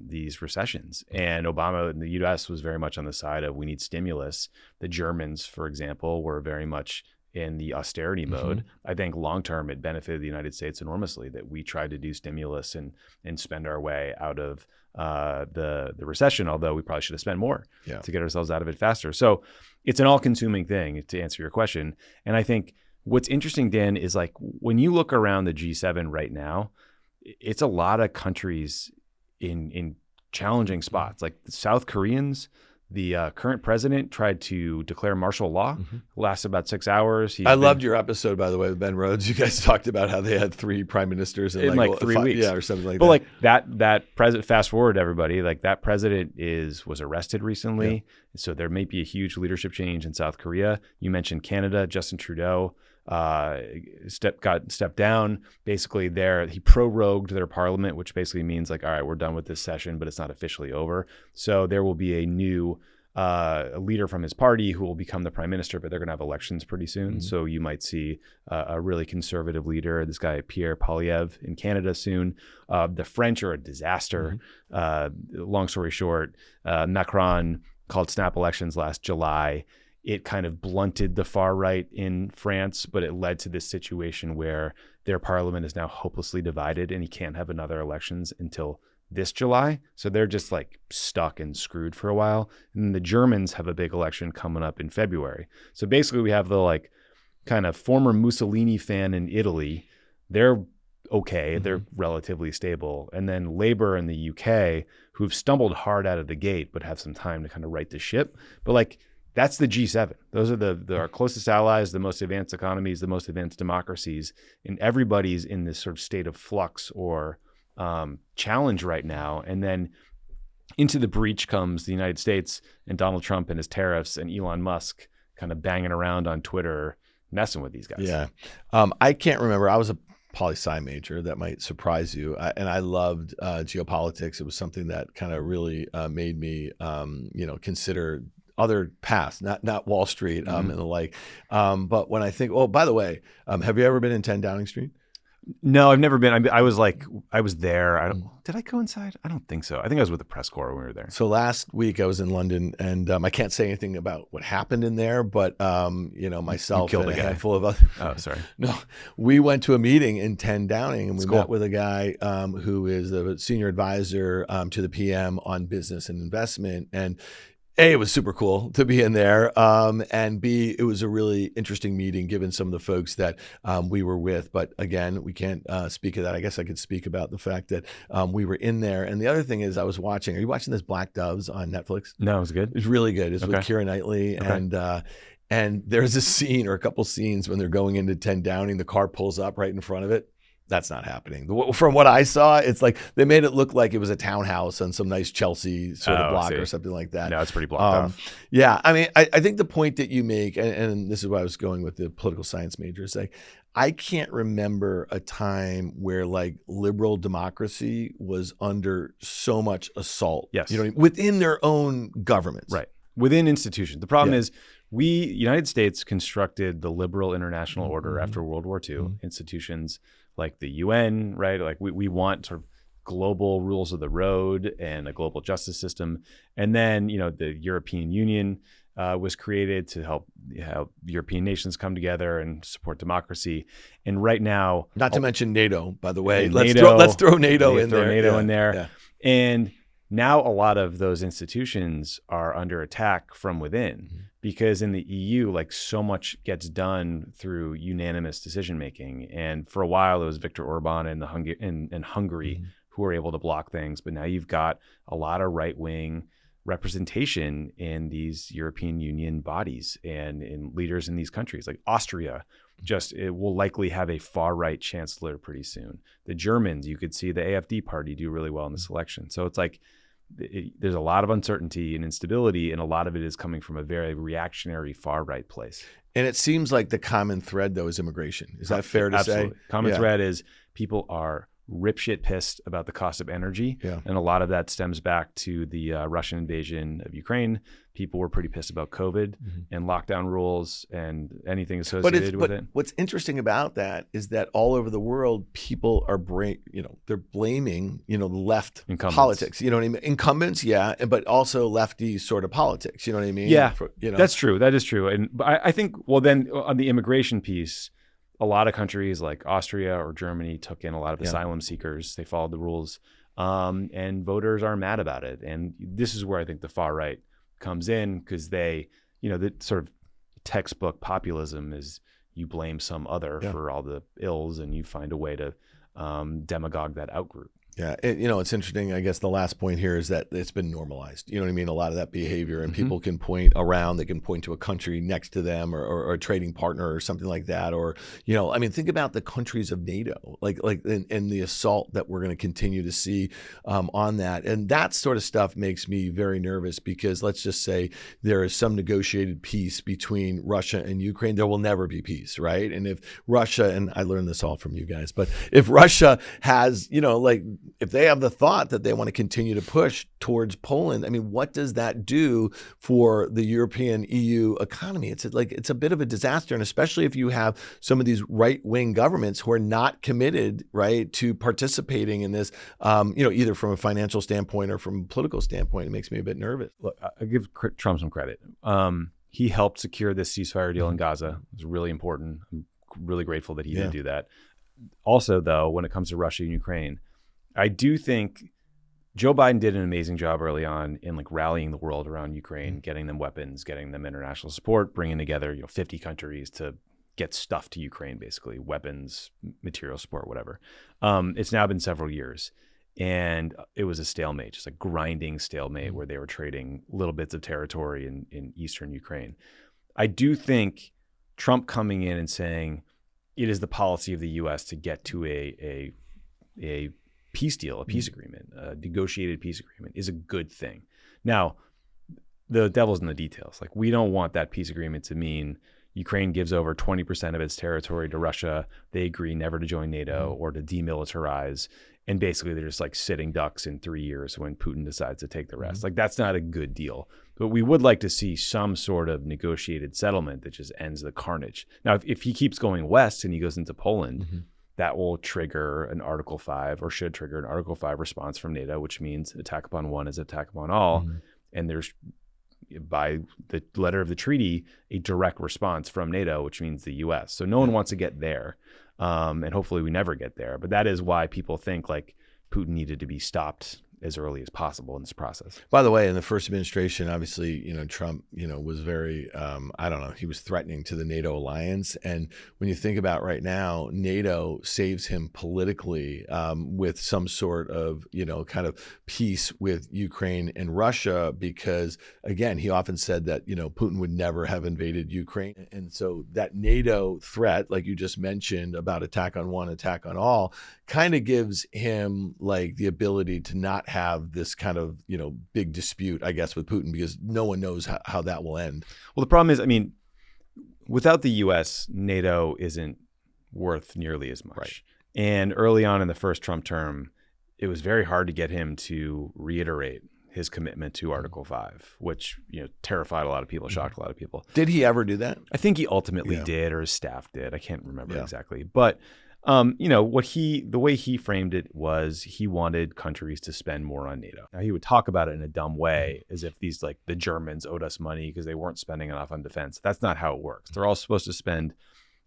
these recessions. And Obama in the U.S. was very much on the side of we need stimulus. The Germans, for example, were very much in the austerity mode. Mm-hmm. I think long term it benefited the United States enormously that we tried to do stimulus and spend our way out of the recession, although we probably should have spent more to get ourselves out of it faster. So it's an all-consuming thing, to answer your question. And I think what's interesting, Dan, is like when you look around the G7 right now, it's a lot of countries in challenging spots. Like the South Koreans, the current president tried to declare martial law. Mm-hmm. Lasted about 6 hours. I loved your episode, by the way, with Ben Rhodes. You guys talked about how they had 3 prime ministers in like 3 weeks, yeah, or something like that. But like that president. Fast forward, everybody. Like that president was arrested recently, so there may be a huge leadership change in South Korea. You mentioned Canada. Justin Trudeau stepped down. Basically, he prorogued their parliament, which basically means like, all right, we're done with this session, but it's not officially over. So there will be a new leader from his party who will become the prime minister, but they're going to have elections pretty soon. Mm-hmm. So you might see a really conservative leader, this guy Pierre Poilievre, in Canada soon. The French are a disaster. Mm-hmm. Long story short, Macron called snap elections last July. It kind of blunted the far right in France, but it led to this situation where their parliament is now hopelessly divided and he can't have another elections until this July. So they're just like stuck and screwed for a while. And the Germans have a big election coming up in February. So basically we have the like kind of former Mussolini fan in Italy. They're okay. Mm-hmm. They're relatively stable. And then Labour in the UK, who've stumbled hard out of the gate, but have some time to kind of right the ship. But like, that's the G7. Those are our closest allies, the most advanced economies, the most advanced democracies, and everybody's in this sort of state of flux or challenge right now. And then into the breach comes the United States and Donald Trump and his tariffs and Elon Musk kind of banging around on Twitter, messing with these guys. Yeah. I can't remember. I was a poli-sci major. That might surprise you. And I loved geopolitics. It was something that kind of really made me, consider other paths, not Wall Street and the like. But when I think, by the way, have you ever been in 10 Downing Street? No, I've never been. I was there. Did I go inside? I don't think so. I think I was with the press corps when we were there. So last week I was in London, and I can't say anything about what happened in there, but myself and a handful of others. Oh, sorry. No, we went to a meeting in 10 Downing, and we cool. met with a guy who is a senior advisor to the PM on business and investment, and A, it was super cool to be in there, and B, it was a really interesting meeting given some of the folks that we were with. But again, we can't speak of that. I guess I could speak about the fact that we were in there. And the other thing is, I was watching. Are you watching this Black Doves on Netflix? No, it was good. It's really good. It's with Keira Knightley, and there's a scene or a couple scenes when they're going into 10 Downing. The car pulls up right in front of it. That's not happening. From what I saw, it's like they made it look like it was a townhouse on some nice Chelsea sort of block or something like that. No, it's pretty blocked off. Yeah, I mean, I think the point that you make, and this is why I was going with the political science major, is like, I can't remember a time where like liberal democracy was under so much assault. Yes. You know what I mean? Within their own governments. Right. Within institutions. The problem is United States constructed the liberal international order after World War II. Institutions like the UN, right? Like we want sort of global rules of the road and a global justice system. And then, the European Union was created to help European nations come together and support democracy. And right now, not to mention NATO, by the way, let's throw NATO in there. In there. Yeah. And now a lot of those institutions are under attack from within. Because in the EU, like so much gets done through unanimous decision making, and for a while it was Viktor Orban and Hungary who were able to block things. But now you've got a lot of right wing representation in these European Union bodies and in leaders in these countries, like Austria. It will likely have a far right chancellor pretty soon. The Germans, you could see the AfD party do really well in this election. So it's like, there's a lot of uncertainty and instability, and a lot of it is coming from a very reactionary far right place. And it seems like the common thread, though, is immigration. Is that fair to Absolutely. say? Common thread is people are ripshit pissed about the cost of energy. Yeah. And a lot of that stems back to the Russian invasion of Ukraine. People were pretty pissed about COVID and lockdown rules and anything associated with it. What's interesting about that is that all over the world, people are they're blaming, the left politics. You know what I mean? Incumbents, yeah, but also lefty sort of politics. You know what I mean? Yeah, that's true. That is true. And I think, well, then on the immigration piece, a lot of countries like Austria or Germany took in a lot of asylum seekers. They followed the rules, and voters are mad about it. And this is where I think the far right comes in, because they, the sort of textbook populism is you blame some other for all the ills, and you find a way to demagogue that outgroup. Yeah, it's interesting. I guess the last point here is that it's been normalized. You know what I mean? A lot of that behavior, and people can point around. They can point to a country next to them, or a trading partner, or something like that. Or I mean, think about the countries of NATO, and the assault that we're going to continue to see on that. And that sort of stuff makes me very nervous, because let's just say there is some negotiated peace between Russia and Ukraine. There will never be peace, right? And if Russia, and I learned this all from you guys, but if Russia has, if they have the thought that they want to continue to push towards Poland, I mean, what does that do for the European EU economy? It's a bit of a disaster, and especially if you have some of these right-wing governments who are not committed, right, to participating in this, either from a financial standpoint or from a political standpoint. It makes me a bit nervous. Look, I give Trump some credit. He helped secure this ceasefire deal in Gaza. It was really important. I'm really grateful that he did do that. Also, though, when it comes to Russia and Ukraine, I do think Joe Biden did an amazing job early on in rallying the world around Ukraine, getting them weapons, getting them international support, bringing together 50 countries to get stuff to Ukraine, basically weapons, material support, whatever. It's now been several years, and it was a stalemate, just a grinding stalemate where they were trading little bits of territory in eastern Ukraine. I do think Trump coming in and saying it is the policy of the U.S. to get to a peace deal, a peace agreement, a negotiated peace agreement is a good thing. Now, the devil's in the details. We don't want that peace agreement to mean Ukraine gives over 20% of its territory to Russia. They agree never to join NATO or to demilitarize. And basically they're just sitting ducks in 3 years when Putin decides to take the rest. That's not a good deal. But we would like to see some sort of negotiated settlement that just ends the carnage. Now, if he keeps going west and he goes into Poland, that will trigger an Article 5 or should trigger an Article 5 response from NATO, which means attack upon one is attack upon all. And there's, by the letter of the treaty, a direct response from NATO, which means the US. So no one wants to get there. And hopefully we never get there. But that is why people think like Putin needed to be stopped as early as possible in this process. By the way, in the first administration, obviously, Trump, was very, I don't know, he was threatening to the NATO alliance. And when you think about right now, NATO saves him politically with some sort of, kind of peace with Ukraine and Russia, because again, he often said that, Putin would never have invaded Ukraine. And so that NATO threat, like you just mentioned about attack on one, attack on all, kind of gives him like the ability to not have this kind of, big dispute, I guess, with Putin, because no one knows how that will end. Well, the problem is, without the US, NATO isn't worth nearly as much. Right. And early on in the first Trump term, it was very hard to get him to reiterate his commitment to Article 5, which, terrified a lot of people, shocked a lot of people. Did he ever do that? I think he ultimately did, or his staff did. I can't remember exactly. But the way he framed it was he wanted countries to spend more on NATO. Now, he would talk about it in a dumb way, as if these, like, the Germans owed us money because they weren't spending enough on defense. That's not how it works. They're all supposed to spend,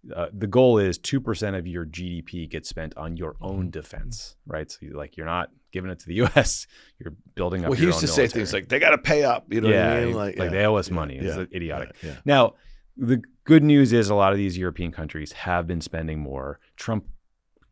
the goal is 2% of your GDP gets spent on your own defense, right? So you're not giving it to the US, you're building up your own he used to military. say things like, they got to pay up, what I mean? Like they owe us money. It's idiotic. Yeah. Now, the good news is a lot of these European countries have been spending more. Trump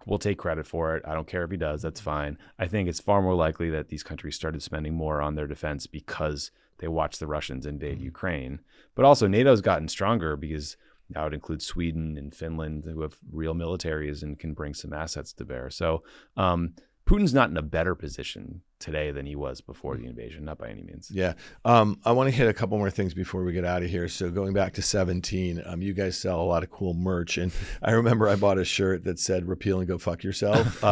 will take credit for it. I don't care if he does. That's fine. I think it's far more likely that these countries started spending more on their defense because they watched the Russians invade Ukraine. But also NATO's gotten stronger because now it includes Sweden and Finland, who have real militaries and can bring some assets to bear. So Putin's not in a better position today than he was before the invasion, not by any means. Yeah. I want to hit a couple more things before we get out of here. So going back to 17, you guys sell a lot of cool merch. And I remember I bought a shirt that said repeal and go fuck yourself,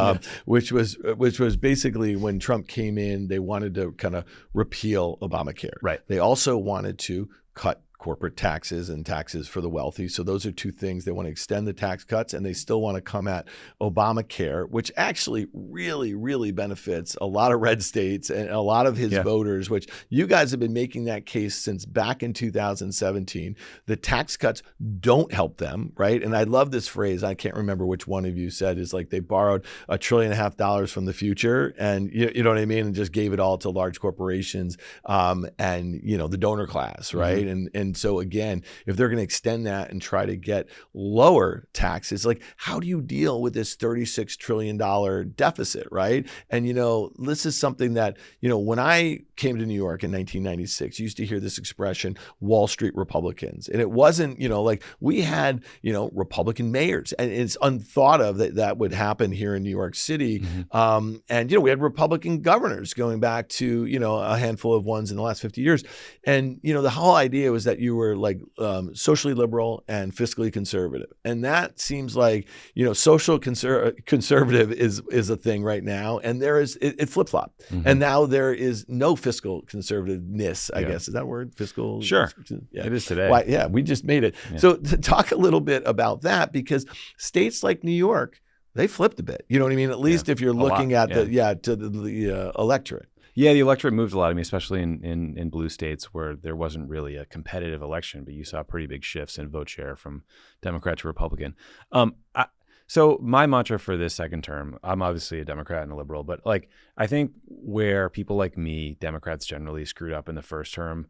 which was basically when Trump came in, they wanted to kind of repeal Obamacare. Right. They also wanted to cut corporate taxes and taxes for the wealthy. So those are two things. They want to extend the tax cuts, and they still want to come at Obamacare, which actually really, really benefits a lot of red states and a lot of his voters, which you guys have been making that case since back in 2017. The tax cuts don't help them, right? And I love this phrase. I can't remember which one of you said, is like they borrowed $1.5 trillion from the future, and you know what I mean, and just gave it all to large corporations and the donor class, right? And so again, if they're going to extend that and try to get lower taxes, like how do you deal with this $36 trillion deficit, right? And this is something that when I came to New York in 1996, you used to hear this expression, Wall Street Republicans, and it wasn't like we had Republican mayors, and it's unthought of that would happen here in New York City. And we had Republican governors going back to a handful of ones in the last 50 years, and the whole idea was that you were like socially liberal and fiscally conservative. And that seems like, social conservative is a thing right now. And there is, it flip-flopped. And now there is no fiscal conservativeness, I guess. Is that a word? Fiscal? Sure. Yeah. It is today. Why, we just made it. Yeah. So to talk a little bit about that, because states like New York, they flipped a bit. You know what I mean? At least if you're looking at the electorate. Yeah, the electorate moved a lot. I mean, especially in blue states where there wasn't really a competitive election, but you saw pretty big shifts in vote share from Democrat to Republican. So my mantra for this second term, I'm obviously a Democrat and a liberal, but I think where people like me, Democrats generally, screwed up in the first term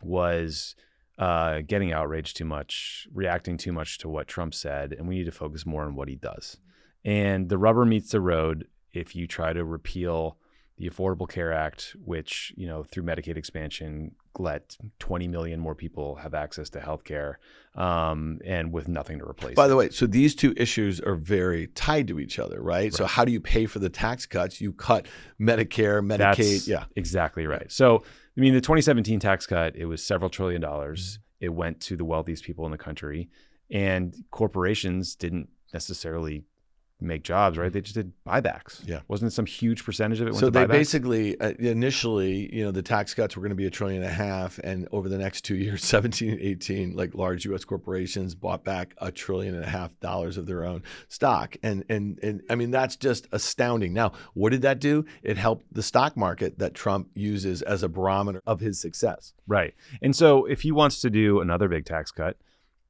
was getting outraged too much, reacting too much to what Trump said, and we need to focus more on what he does. And the rubber meets the road if you try to repeal the Affordable Care Act, which, through Medicaid expansion, let 20 million more people have access to health care, and with nothing to replace By the way, so these two issues are very tied to each other, right? So how do you pay for the tax cuts? You cut Medicare, Medicaid. That's exactly right. So, I mean, the 2017 tax cut, it was several $1 trillion. It went to the wealthiest people in the country, and corporations didn't necessarily make jobs, right? They just did buybacks. Yeah. Wasn't it some huge percentage of it went So to they buybacks? basically, initially, the tax cuts were going to be $1.5 trillion, and over the next 2 years, 17 and 18, like large U.S. corporations bought back $1.5 trillion of their own stock, and I mean that's just astounding. Now, what did that do? It helped the stock market that Trump uses as a barometer of his success. Right. And so if he wants to do another big tax cut,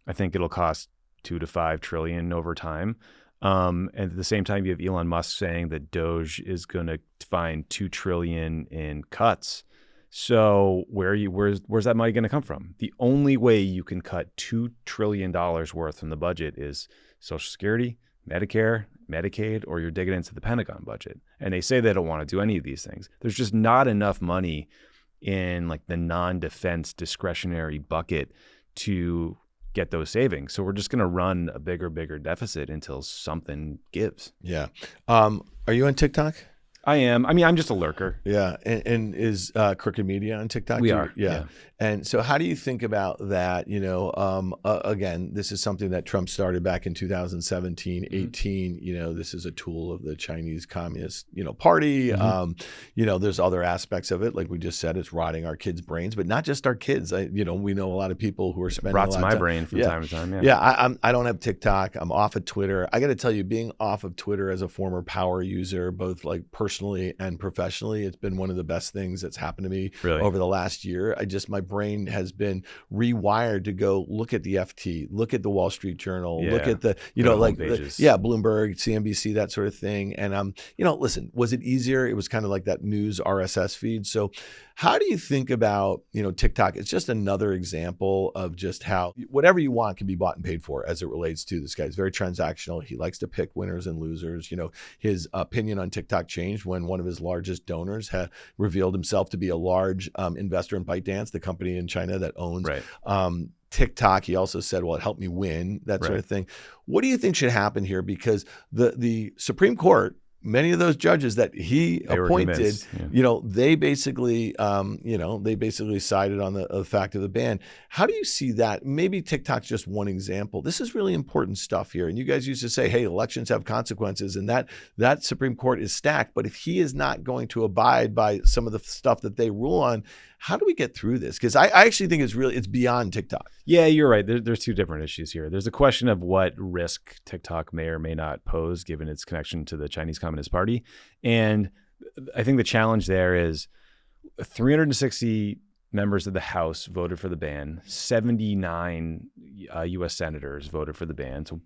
I think it'll cost $2 to $5 trillion over time. And at the same time, you have Elon Musk saying that Doge is going to find $2 trillion in cuts. So where's that money going to come from? The only way you can cut $2 trillion worth from the budget is Social Security, Medicare, Medicaid, or you're digging into the Pentagon budget. And they say they don't want to do any of these things. There's just not enough money in like the non-defense discretionary bucket to get those savings. So we're just going to run a bigger deficit until something gives. Yeah. Are you on TikTok? I am. I mean, I'm just a lurker. Yeah. And is Crooked Media on TikTok? We are. Yeah. And so how do you think about that? Again, this is something that Trump started back in 2017, 18. This is a tool of the Chinese Communist, Party. There's other aspects of it. Like we just said, it's rotting our kids' brains, but not just our kids. We know a lot of people who are spending rots a lot of my time. brain from time to time. I don't have TikTok. I'm off of Twitter. I got to tell you, being off of Twitter as a former power user, both like personally and professionally, it's been one of the best things that's happened to me over the last year. My brain has been rewired to go look at the FT, look at the Wall Street Journal, look at the, Bloomberg, CNBC, that sort of thing. And, listen, was it easier? It was kind of like that news RSS feed. So how do you think about, TikTok? It's just another example of just how whatever you want can be bought and paid for as it relates to this guy. He's very transactional. He likes to pick winners and losers. His opinion on TikTok changed when one of his largest donors had revealed himself to be a large investor in ByteDance, the company in China that owns TikTok. He also said, well, it helped me win, that sort of thing. What do you think should happen here? Because the Supreme Court, many of those judges that he appointed, they basically, sided on the fact of the ban. How do you see that? Maybe TikTok's just one example. This is really important stuff here. And you guys used to say, hey, elections have consequences, and that Supreme Court is stacked. But if he is not going to abide by some of the stuff that they rule on, how do we get through this? Because I actually think it's beyond TikTok. Yeah, you're right. There's two different issues here. There's a question of what risk TikTok may or may not pose given its connection to the Chinese Communist Party. And I think the challenge there is 360 members of the House voted for the ban. 79 U.S. senators voted for the ban. So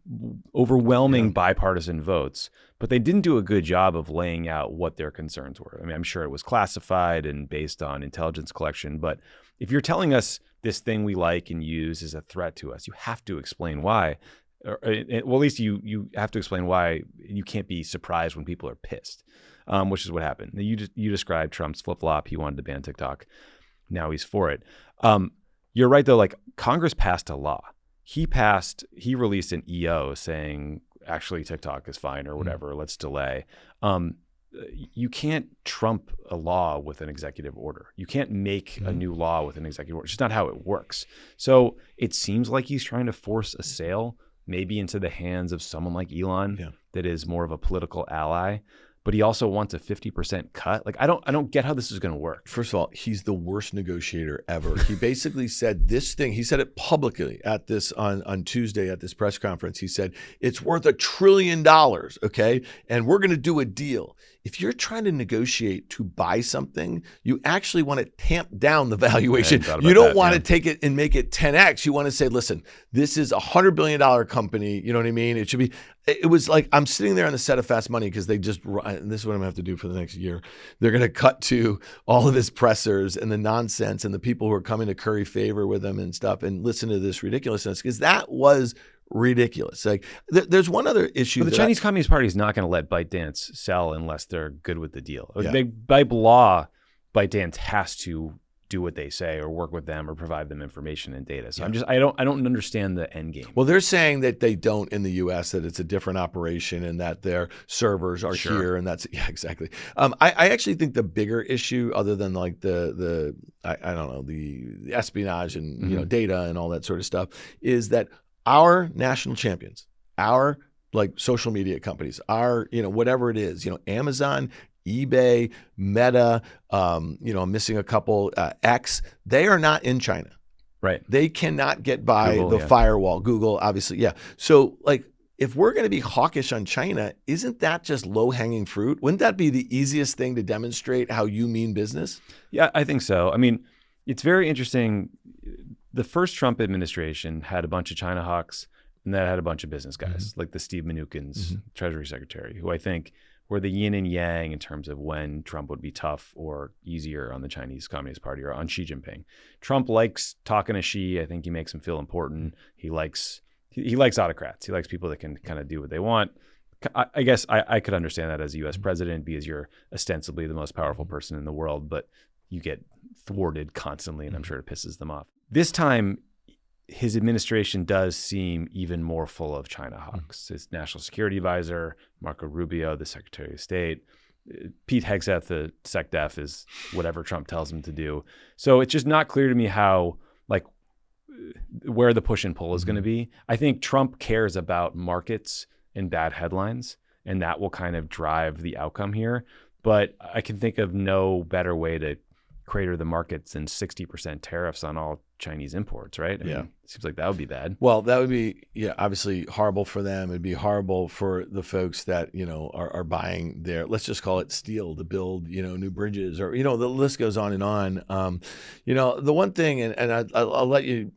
overwhelming bipartisan votes. But they didn't do a good job of laying out what their concerns were. I mean, I'm sure it was classified and based on intelligence collection. But if you're telling us this thing we like and use is a threat to us, you have to explain why. Well, at least you have to explain why. You can't be surprised when people are pissed, which is what happened. You described Trump's flip-flop. He wanted to ban TikTok. Now he's for it. You're right, though. Like Congress passed a law. He released an EO saying, actually, TikTok is fine or whatever. Let's delay. You can't trump a law with an executive order. You can't make a new law with an executive order. It's just not how it works. So it seems like he's trying to force a sale, maybe into the hands of someone like Elon that is more of a political ally. But he also wants a 50% cut. Like I don't get how this is going to work. First of all, he's the worst negotiator ever. He basically said this thing. He said it publicly at this on Tuesday at this press conference. He said it's worth $1 trillion, okay, and we're going to do a deal. If you're trying to negotiate to buy something, you actually want to tamp down the valuation. You don't want to take it and make it 10x. You want to say, listen, this is a $100 billion company. You know what I mean? It should be. It was like I'm sitting there on the set of Fast Money because they just, and this is what I'm going to have to do for the next year. They're going to cut to all of his pressers and the nonsense and the people who are coming to curry favor with him and stuff and listen to this ridiculousness because that was ridiculous. Like there's one other issue. But the Chinese Communist Party is not going to let ByteDance sell unless they're good with the deal. By law, ByteDance has to do what they say or work with them or provide them information and data. So I don't understand the end game. Well, they're saying that they don't in the US, that it's a different operation and that their servers are here and that's exactly. I actually think the bigger issue other than like the espionage and data and all that sort of stuff is that our national champions, our like social media companies, our, whatever it is, Amazon, eBay, Meta, I'm missing a couple, X, they are not in China. Right. They cannot get by Google, the firewall. Google, obviously, yeah. So like, if we're going to be hawkish on China, isn't that just low-hanging fruit? Wouldn't that be the easiest thing to demonstrate how you mean business? Yeah, I think so. I mean, it's very interesting. The first Trump administration had a bunch of China hawks, and that had a bunch of business guys, like the Steve Mnuchin's Treasury Secretary, who I think were the yin and yang in terms of when Trump would be tough or easier on the Chinese Communist Party or on Xi Jinping. Trump likes talking to Xi. I think he makes him feel important. He likes autocrats. He likes people that can kind of do what they want. I guess I could understand that as a U.S. president, because you're ostensibly the most powerful person in the world, but you get thwarted constantly, and I'm sure it pisses them off. This time, his administration does seem even more full of China hawks. His national security advisor, Marco Rubio, the Secretary of State, Pete Hegseth, the SecDef, is whatever Trump tells him to do. So it's just not clear to me how, like, where the push and pull is going to be. I think Trump cares about markets and bad headlines, and that will kind of drive the outcome here. But I can think of no better way to crater the markets than 60% tariffs on all Chinese imports, right? I mean, it seems like that would be bad. Well, that would be, obviously horrible for them. It'd be horrible for the folks that, are buying their, let's just call it steel to build, new bridges, or, the list goes on and on. The one thing, and I'll let you,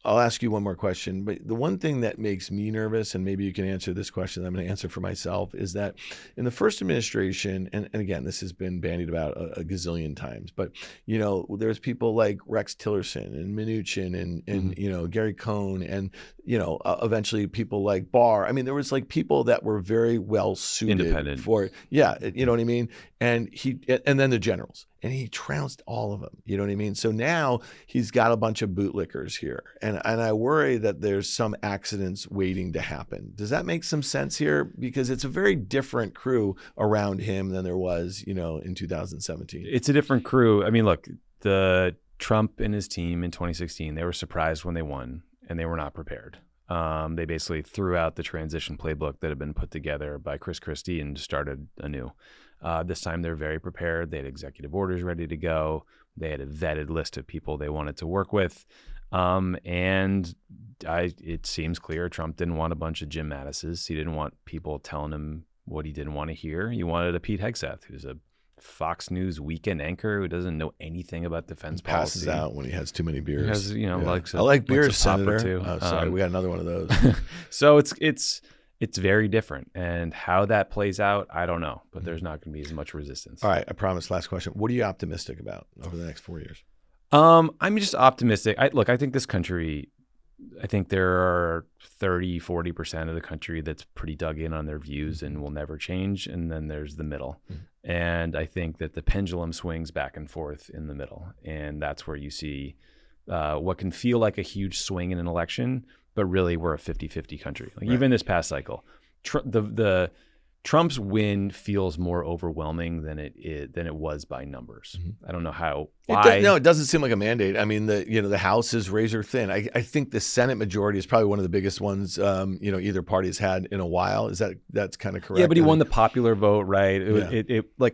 I'll ask you one more question, but the one thing that makes me nervous, and maybe you can answer this question that I'm going to answer for myself, is that in the first administration, and again, this has been bandied about a gazillion times, but, there's people like Rex Tillerson and Mnuchin and Gary Cohn and, eventually people like Barr. I mean, there was like people that were very well suited for it. Yeah. You know what I mean? And then the generals, and he trounced all of them. You know what I mean? So now he's got a bunch of bootlickers here. And I worry that there's some accidents waiting to happen. Does that make some sense here? Because it's a very different crew around him than there was, in 2017. It's a different crew. I mean, look, the Trump and his team in 2016, they were surprised when they won, and they were not prepared. They basically threw out the transition playbook that had been put together by Chris Christie and started anew. This time they're very prepared. They had executive orders ready to go. They had a vetted list of people they wanted to work with. It seems clear Trump didn't want a bunch of Jim Mattises. He didn't want people telling him what he didn't want to hear. He wanted a Pete Hegseth, who's a Fox News weekend anchor who doesn't know anything about defense policy. Passes out when he has too many beers. Has, I like beers, Senator. Too. Oh, sorry, we got another one of those. So it's very different, and how that plays out, I don't know. But there's not going to be as much resistance. All right, I promise. Last question. What are you optimistic about over the next 4 years? I'm just optimistic. I think this country. I think there are 30-40% of the country that's pretty dug in on their views and will never change. And then there's the middle. And I think that the pendulum swings back and forth in the middle. And that's where you see what can feel like a huge swing in an election, but really we're a 50-50 country. Like, even this past cycle, Trump's win feels more overwhelming than it was by numbers. I don't know how. Why? It doesn't seem like a mandate. I mean, the House is razor thin. I think the Senate majority is probably one of the biggest ones either party has had in a while. That's kind of correct? Yeah, but he won the popular vote, right?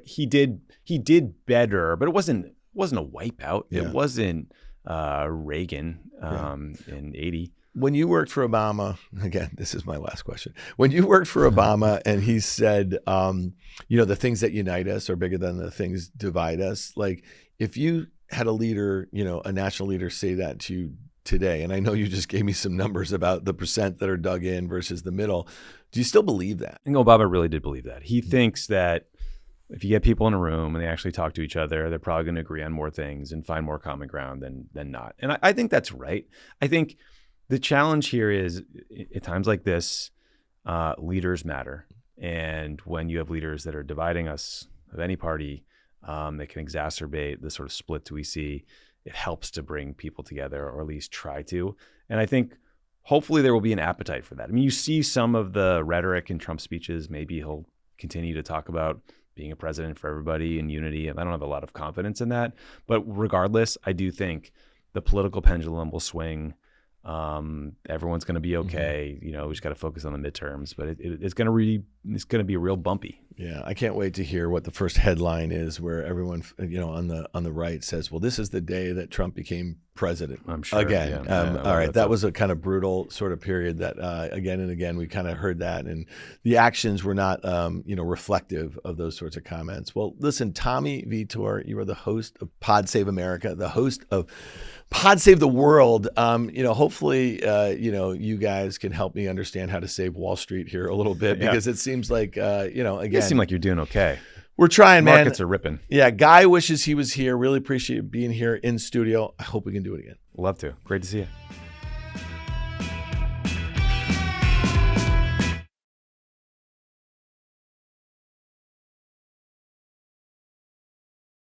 He did better, but it wasn't a wipeout. Yeah. It wasn't Reagan in 80. When you worked for Obama, again, this is my last question. When you worked for Obama and he said, the things that unite us are bigger than the things divide us. Like, if you had a leader, a national leader say that to you today, and I know you just gave me some numbers about the percent that are dug in versus the middle, do you still believe that? I think Obama really did believe that. He thinks that if you get people in a room and they actually talk to each other, they're probably going to agree on more things and find more common ground than not. And I think that's right. I think the challenge here is, at times like this, leaders matter. And when you have leaders that are dividing us of any party, that can exacerbate the sort of splits we see, it helps to bring people together, or at least try to. And I think hopefully there will be an appetite for that. I mean, you see some of the rhetoric in Trump's speeches. Maybe he'll continue to talk about being a president for everybody and unity. And I don't have a lot of confidence in that. But regardless, I do think the political pendulum will swing Everyone's going to be okay. You know, we just got to focus on the midterms, but it's going to be real bumpy. Yeah, I can't wait to hear what the first headline is, where everyone, on the right says, "Well, this is the day that Trump became president." I'm sure again. Yeah. All right, that was a kind of brutal sort of period that again and again we kind of heard that, and the actions were not, reflective of those sorts of comments. Well, listen, Tommy Vietor, you are the host of Pod Save America, the host of Pod Save the World. Hopefully, you guys can help me understand how to save Wall Street here a little bit, because it seems like, again, you seem like you're doing okay. We're trying, man. Markets are ripping. Yeah, Guy wishes he was here. Really appreciate being here in studio. I hope we can do it again. Love to. Great to see you.